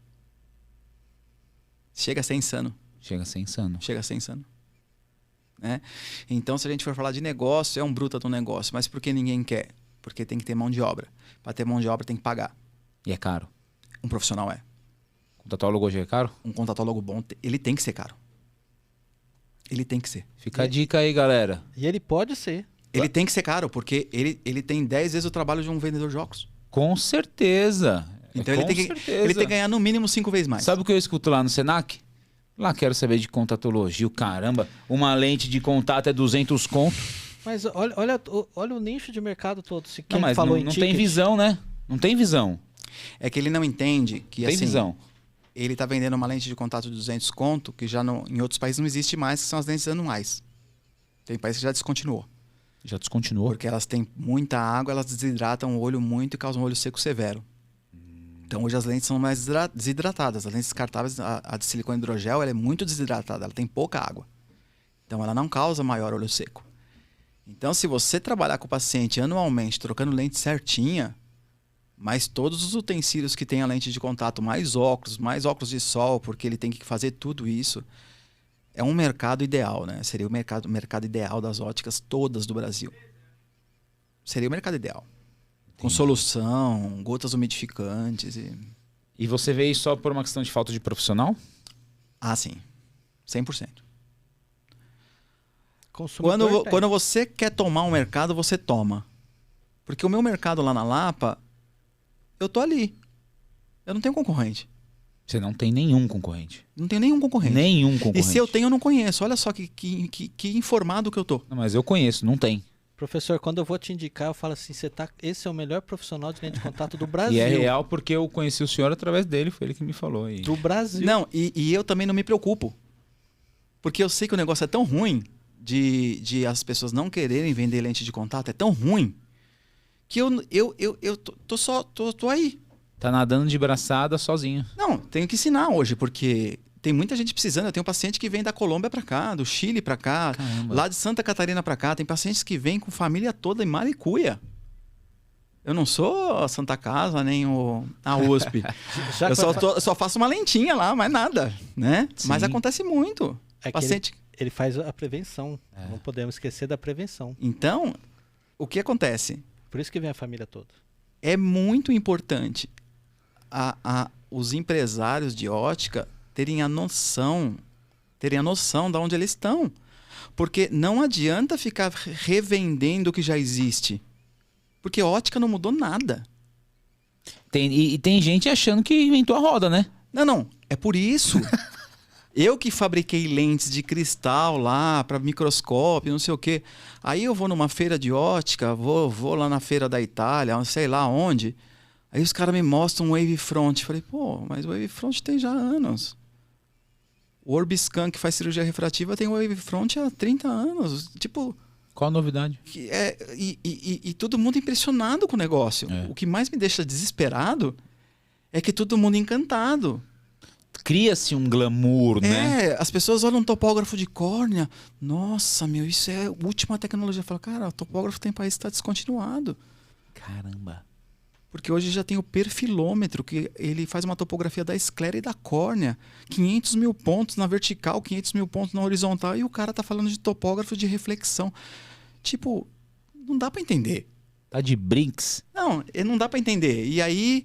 Chega a ser insano. Chega a ser insano. Chega a ser insano. Né? Então, se a gente for falar de negócio, é um bruta do negócio. Mas por que ninguém quer? Porque tem que ter mão de obra. Para ter mão de obra, tem que pagar. E é caro. Um profissional é. Contatólogo hoje é caro? Um contatólogo bom, ele tem que ser caro. Ele tem que ser. Fica a dica aí, galera. E ele pode ser. Ele tem que ser caro, porque ele tem 10 vezes o trabalho de um vendedor de óculos. Com certeza. Então ele tem que ganhar no mínimo 5 vezes mais. Sabe o que eu escuto lá no Senac? Lá quero saber de contatologia. O caramba, uma lente de contato é 200 conto. Mas olha o nicho de mercado todo. Se quem Não, mas falou não, em não ticket, tem visão, né? Não tem visão. É que ele não entende que Tem assim, visão. ele está vendendo uma lente de contato de 200 conto, que já em outros países não existe mais, que são as lentes anuais. Tem países que já descontinuou. Já descontinuou. Porque elas têm muita água, elas desidratam o olho muito e causam um olho seco severo. Então hoje as lentes são mais desidratadas. As lentes descartáveis, a de silicone hidrogel, ela é muito desidratada, ela tem pouca água. Então ela não causa maior olho seco. Então se você trabalhar com o paciente anualmente, trocando lente certinha, mas todos os utensílios que tem a lente de contato, mais óculos de sol, porque ele tem que fazer tudo isso, é um mercado ideal, né? Seria o mercado ideal das óticas todas do Brasil. Seria o mercado ideal. Com solução, gotas umidificantes. E você vê isso só por uma questão de falta de profissional? Ah, sim. 100%. consumidor Quando você quer tomar um mercado, você toma. Porque o meu mercado lá na Lapa, eu tô ali. Eu não tenho concorrente. Você não tem nenhum concorrente. Não tenho nenhum concorrente. Nenhum concorrente. E se eu tenho, eu não conheço. Olha só que informado que eu tô. Não, mas eu conheço, não tem. Professor, quando eu vou te indicar, eu falo assim, esse é o melhor profissional de lente de contato do Brasil. E é real porque eu conheci o senhor através dele, foi ele que me falou. E... Do Brasil. Não, e eu também não me preocupo. Porque eu sei que o negócio é tão ruim de as pessoas não quererem vender lente de contato, é tão ruim, que eu tô aí. Tá nadando de braçada sozinho. Não, tenho que ensinar hoje, porque tem muita gente precisando. Eu tenho paciente que vem da Colômbia para cá, do Chile para cá, Caramba. lá de Santa Catarina para cá. Tem pacientes que vêm com família toda em Malicuia. Eu não sou a Santa Casa, nem a USP. Eu só faço uma lentinha lá, mais nada, né? Sim. Mas acontece muito. É que Paciente... ele faz a prevenção. Não podemos esquecer da prevenção. Então, o que acontece? Por isso que vem a família toda. É muito importante os empresários de ótica terem a noção de onde eles estão. Porque não adianta ficar revendendo o que já existe. Porque ótica não mudou nada. E tem gente achando que inventou a roda, né? Não. É por isso. Eu que fabriquei lentes de cristal lá para microscópio, não sei o quê. Aí eu vou numa feira de ótica, vou lá na feira da Itália, não sei lá onde. Aí os caras me mostram um Wavefront. Falei, pô, mas o Wavefront tem já anos. O Orbiscan, que faz cirurgia refrativa, tem o Wavefront há 30 anos. Tipo... Qual a novidade? E todo mundo impressionado com o negócio. É. O que mais me deixa desesperado é que todo mundo encantado. Cria-se um glamour, né? As pessoas olham um topógrafo de córnea. Nossa, meu, isso é a última tecnologia. Fala, cara, o topógrafo tem país que está descontinuado. Caramba. Porque hoje já tem o perfilômetro, que ele faz uma topografia da esclera e da córnea. 500 mil pontos na vertical, 500 mil pontos na horizontal. E o cara tá falando de topógrafo de reflexão. Tipo, não dá para entender. Tá de brinks. Não dá para entender. E aí,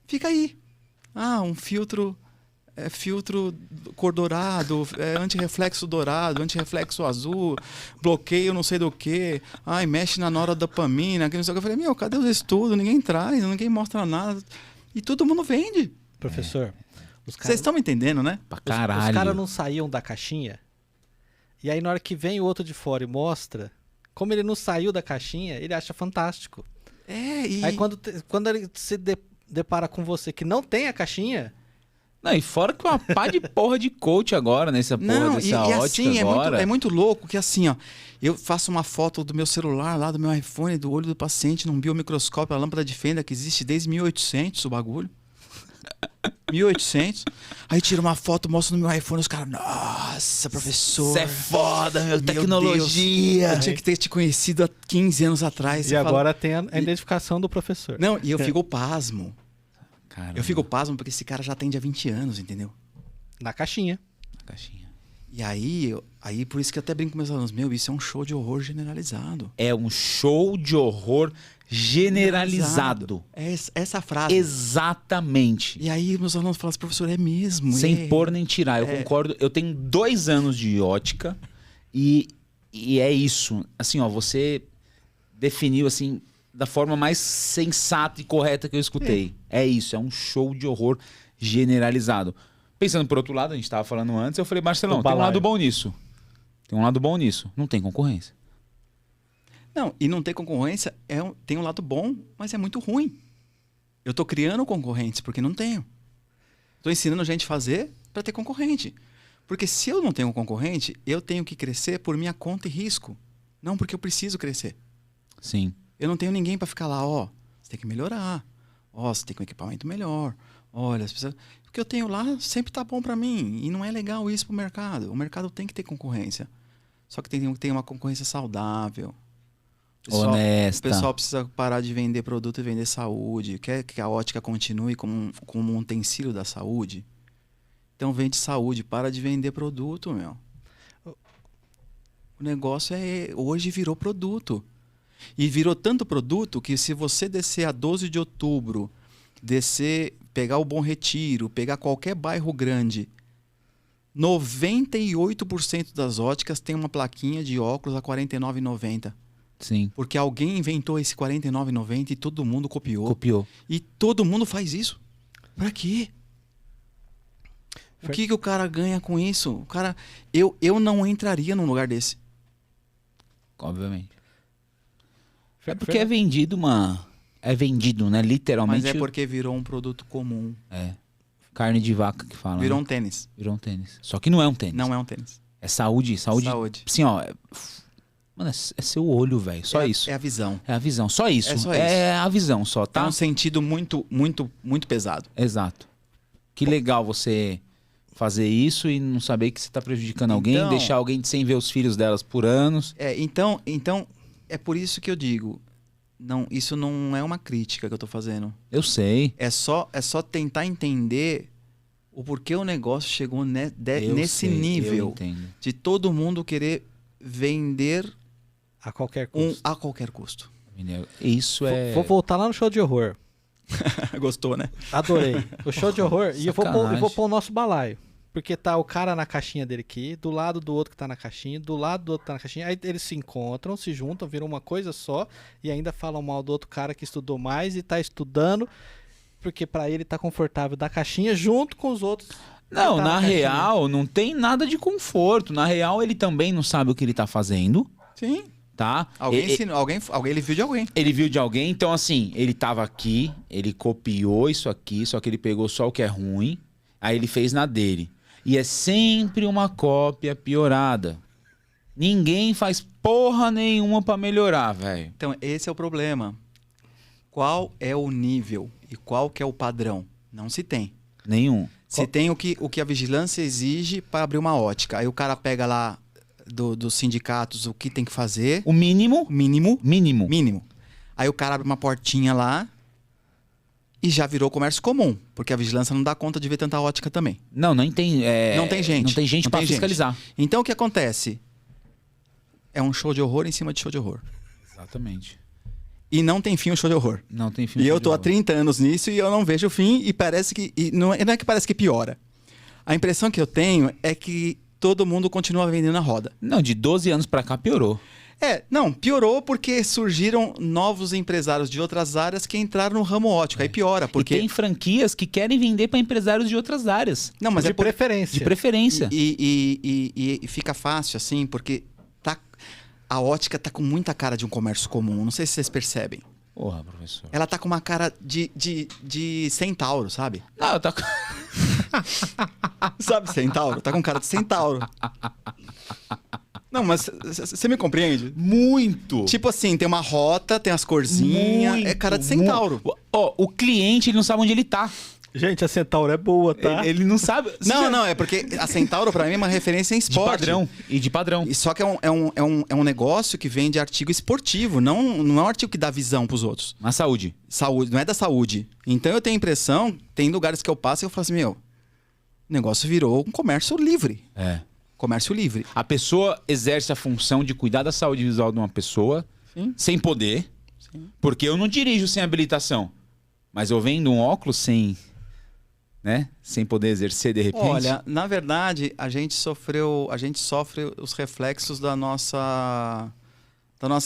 fica aí. Um filtro cor dourado, antirreflexo dourado, antirreflexo azul, bloqueio não sei do que, mexe na noradopamina, que não sei o que. Eu falei, meu, cadê os estudos? Ninguém traz, ninguém mostra nada. E todo mundo vende. Professor, Vocês estão me entendendo, né? Pra caralho. Os caras não saíam da caixinha. E aí na hora que vem o outro de fora e mostra, como ele não saiu da caixinha, ele acha fantástico. Aí quando ele se depara com você que não tem a caixinha, Não, e fora que uma pá de porra de coach agora, nessa porra Não, dessa e ótica assim, agora. é muito louco que assim, ó, eu faço uma foto do meu celular lá, do meu iPhone, do olho do paciente num biomicroscópio, a lâmpada de fenda que existe desde 1800, o bagulho. 1800. Aí tiro uma foto, mostro no meu iPhone, os caras, nossa, professor. Isso é foda, meu, Meu tecnologia. Deus, eu tinha que ter te conhecido há 15 anos atrás. E Você fala- agora tem a identificação do professor. Não, e eu fico pasmo. Caramba, Eu fico pasmo porque esse cara já atende há 20 anos, entendeu? Na caixinha. na caixinha. E aí por isso que eu até brinco com meus alunos, meu, isso é um show de horror generalizado. É um show de horror generalizado. É essa frase. Exatamente. E aí meus alunos falam assim, professor, é mesmo? Sem pôr nem tirar. Eu concordo. Eu tenho 2 anos de ótica e é isso. Assim, ó, você definiu assim da forma mais sensata e correta que eu escutei. É isso, é um show de horror generalizado. Pensando por outro lado, a gente estava falando antes, eu falei, Marcelão, O tem um balaio. lado bom nisso. Tem um lado bom nisso. Não tem concorrência. Não, e não ter concorrência tem um lado bom, mas é muito ruim. Eu tô criando concorrentes porque não tenho. Tô ensinando gente a fazer para ter concorrente. Porque se eu não tenho um concorrente, eu tenho que crescer por minha conta e risco. Não porque eu preciso crescer. Sim. Eu não tenho ninguém para ficar lá, ó, você tem que melhorar. Ó, você tem que ter um equipamento melhor. Olha, as pessoas... o que eu tenho lá sempre tá bom para mim. E não é legal isso pro mercado. O mercado tem que ter concorrência. Só que tem que ter uma concorrência saudável. Honesta. O pessoal precisa parar de vender produto e vender saúde. Quer que a ótica continue como um utensílio da saúde? Então vende saúde, para de vender produto, meu. O negócio hoje virou produto. E virou tanto produto que se você descer a 12 de outubro, pegar o Bom Retiro, pegar qualquer bairro grande, 98% das óticas tem uma plaquinha de óculos a R$ 49,90. Sim. Porque alguém inventou esse R$ 49,90 e todo mundo copiou. Copiou. E todo mundo faz isso. Pra quê? O que o cara ganha com isso? O cara, eu não entraria num lugar desse. Obviamente. É porque é vendido É vendido, né? Literalmente. Mas é porque virou um produto comum. É. Carne de vaca que fala. Virou né? um tênis. Virou um tênis. Só que não é um tênis. Não é um tênis. É saúde. Saúde. Assim, ó. Mano, é seu olho, velho. Só isso. É a visão. É a visão. Só isso. É só É a visão só, tá? Tá um sentido muito, muito, muito pesado. Exato. Que legal você fazer isso e não saber que você tá prejudicando alguém, Então- deixar alguém sem ver os filhos delas por anos. Então, é por isso que eu digo, isso não é uma crítica que eu tô fazendo. Eu sei. É só tentar entender o porquê o negócio chegou Eu nesse sei, eu nível entendo. de todo mundo querer vender A qualquer custo. a qualquer custo. Isso é. Vou voltar lá no show de horror. Gostou, né? Adorei. O show de horror. E eu Sacanagem. vou pôr o nosso balaio. Porque tá o cara na caixinha dele aqui, do lado do outro que tá na caixinha, do lado do outro que tá na caixinha. Aí eles se encontram, se juntam, viram uma coisa só e ainda falam mal do outro cara que estudou mais e tá estudando, porque pra ele tá confortável da caixinha junto com os outros. Não, que tá na caixinha. real, não tem nada de conforto. Na real, ele também não sabe o que ele tá fazendo, Sim. tá? Alguém Ele- ensinou, alguém ele viu de alguém. Ele viu de alguém, então assim, ele tava aqui, ele copiou isso aqui, só que ele pegou só o que é ruim, aí ele fez na dele. E é sempre uma cópia piorada. Ninguém faz porra nenhuma pra melhorar, velho. Então, esse é o problema. Qual é o nível e qual que é o padrão? Não se tem. Nenhum. Se tem o que a vigilância exige para abrir uma ótica. Aí o cara pega lá dos sindicatos o que tem que fazer, O mínimo, mínimo, mínimo. mínimo. Aí o cara abre uma portinha lá e já virou comércio comum, porque a vigilância não dá conta de ver tanta ótica também. Não tem. Não tem gente. Não tem gente Não pra tem gente. fiscalizar. Então o que acontece? É um show de horror em cima de show de horror. Exatamente. E não tem fim o show de horror. Não tem fim. E eu de tô há horror. 30 anos nisso e eu não vejo o fim e parece que... E não é que parece que piora. A impressão que eu tenho é que todo mundo continua vendendo a roda. Não, de 12 anos pra cá piorou. Não, piorou porque surgiram novos empresários de outras áreas que entraram no ramo ótico. Aí piora, porque... E tem franquias que querem vender pra empresários de outras áreas. Não, mas de é por... preferência. De preferência. E fica fácil assim, porque a ótica tá com muita cara de um comércio comum. Não sei se vocês percebem. Porra, professor. Ela tá com uma cara de centauro, sabe? Não, tá. Sabe centauro? Tá com cara de centauro. Não, mas você me compreende? Muito! Tipo assim, tem uma rota, tem as corzinhas, é cara de centauro. Ó, o cliente, ele não sabe onde ele tá. Gente, a centauro é boa, tá? Ele não sabe... Não, é porque a centauro pra mim é uma referência em De esporte. padrão. E de padrão. E só que é um negócio que vem de artigo esportivo, não é um artigo que dá visão pros outros. Na saúde. Saúde, não é da saúde. Então eu tenho a impressão, tem lugares que eu passo e eu falo assim, meu, o negócio virou um comércio livre. É. Comércio livre. A pessoa exerce a função de cuidar da saúde visual de uma pessoa Sim. sem poder. Sim. Porque eu não dirijo sem habilitação. Mas eu vendo um óculos sem... né? Sem poder exercer de repente. Olha, na verdade, a gente sofre os reflexos da nossa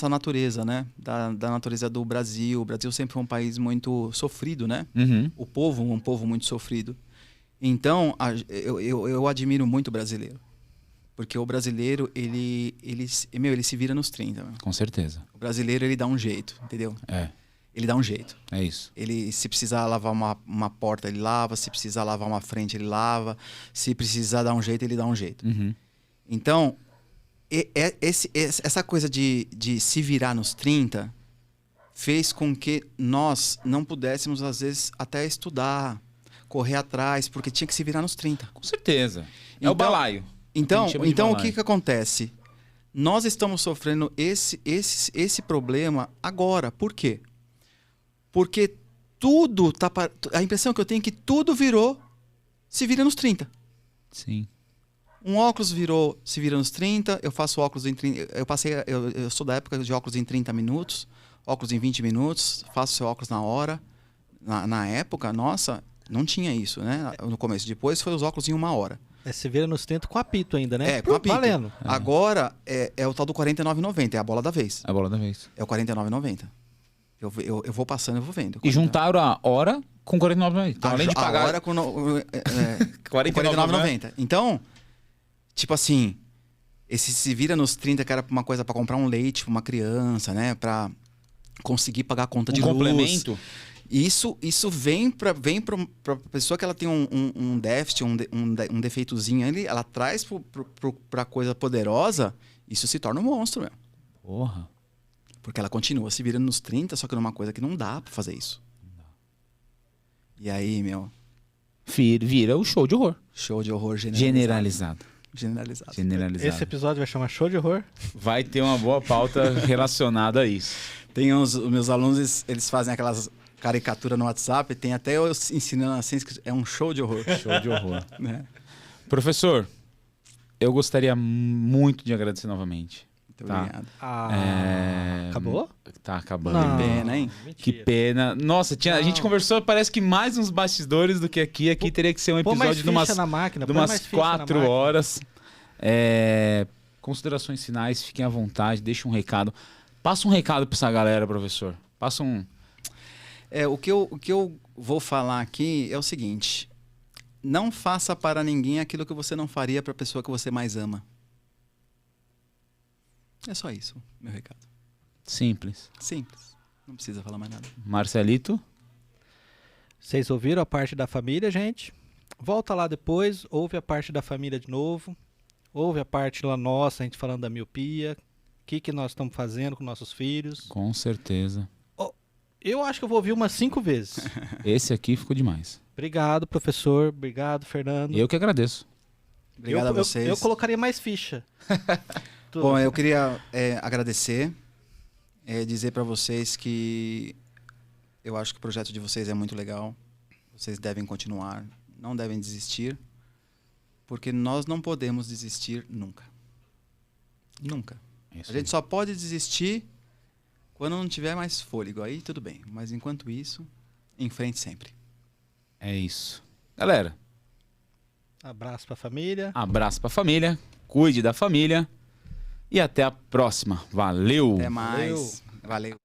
natureza, né? Da natureza do Brasil. O Brasil sempre foi um país muito sofrido, né? Uhum. O povo, um povo muito sofrido. Então, eu admiro muito o brasileiro. Porque o brasileiro, ele se vira nos 30. Meu. Com certeza. O brasileiro, ele dá um jeito, entendeu? É. Ele dá um jeito. É isso. Ele, se precisar lavar uma porta, ele lava. Se precisar lavar uma frente, ele lava. Se precisar dar um jeito, ele dá um jeito. Uhum. Então, essa coisa de se virar nos 30 fez com que nós não pudéssemos, às vezes, até estudar, correr atrás, porque tinha que se virar nos 30. Com certeza. É o Então- balaio. Então, A gente chama de o balaio. que acontece? Nós estamos sofrendo esse problema agora. Por quê? Porque tudo tá... A impressão que eu tenho é que tudo se vira nos 30. Sim. Um óculos se vira nos 30, eu faço óculos em 30... Eu sou da época de óculos em 30 minutos, óculos em 20 minutos, faço seu óculos na hora. Na época, nossa, não tinha isso, né? No começo. Depois foi os óculos em 1 hora. Se vira nos 30 com apito ainda, né? Com apito. Valendo. Agora é o tal do R$ 49,90, é a bola da vez. A bola da vez. É o R$ 49,90. Eu vou passando, eu vou vendo. E juntaram a hora com 49,90. Então, além de pagar... A hora com R$ 49,90. 49,90. Então, tipo assim, esse se vira nos 30, que era uma coisa pra comprar um leite pra uma criança, né? Pra conseguir pagar a conta de luz. complemento. Isso vem pra pessoa que ela tem um déficit, um defeitozinho ali, ela traz pra coisa poderosa, isso se torna um monstro, meu. Porra. Porque ela continua se virando nos 30, só que numa coisa que não dá pra fazer isso. E aí, meu, Vira o show de horror. show de horror Generalizado. Generalizado. Generalizado. Esse episódio vai chamar Show de Horror. Vai ter uma boa pauta relacionada a isso. Tem os meus alunos, eles fazem aquelas caricaturas no WhatsApp, tem até eu ensinando assim, é um show de horror. Show de horror. Né? Professor, eu gostaria muito de agradecer novamente. Muito Tá. obrigado. Acabou? Tá acabando. Não. Que pena, hein? Que pena. Nossa, a gente conversou, parece que mais nos bastidores do que aqui. Aqui teria que ser um Põe mais episódio de ficha umas, na máquina. de põe umas mais ficha na 4 máquina. horas. Considerações finais, fiquem à vontade, deixa um recado. Passa um recado pra essa galera, professor. Passa um... O que eu vou falar aqui é o seguinte: não faça para ninguém aquilo que você não faria para a pessoa que você mais ama. É só isso, meu recado. Simples. Simples. Não precisa falar mais nada. Marcelito? Vocês ouviram a parte da família, gente? Volta lá depois, ouve a parte da família de novo. Ouve a parte lá nossa, a gente falando da miopia. O que nós estamos fazendo com nossos filhos. Com certeza. Eu acho que eu vou ouvir umas 5 vezes. Esse aqui ficou demais. Obrigado, professor. Obrigado, Fernando. Eu que agradeço. Obrigado a vocês. Eu colocaria mais ficha. Bom, eu queria agradecer, dizer para vocês que eu acho que o projeto de vocês é muito legal. Vocês devem continuar, não devem desistir, porque nós não podemos desistir nunca. Nunca. Isso A gente só pode desistir quando não tiver mais fôlego. Aí tudo bem, mas enquanto isso, em frente sempre. É isso. Galera, Abraço pra família. abraço pra família, cuide da família e até a próxima. Valeu! Até mais. Valeu.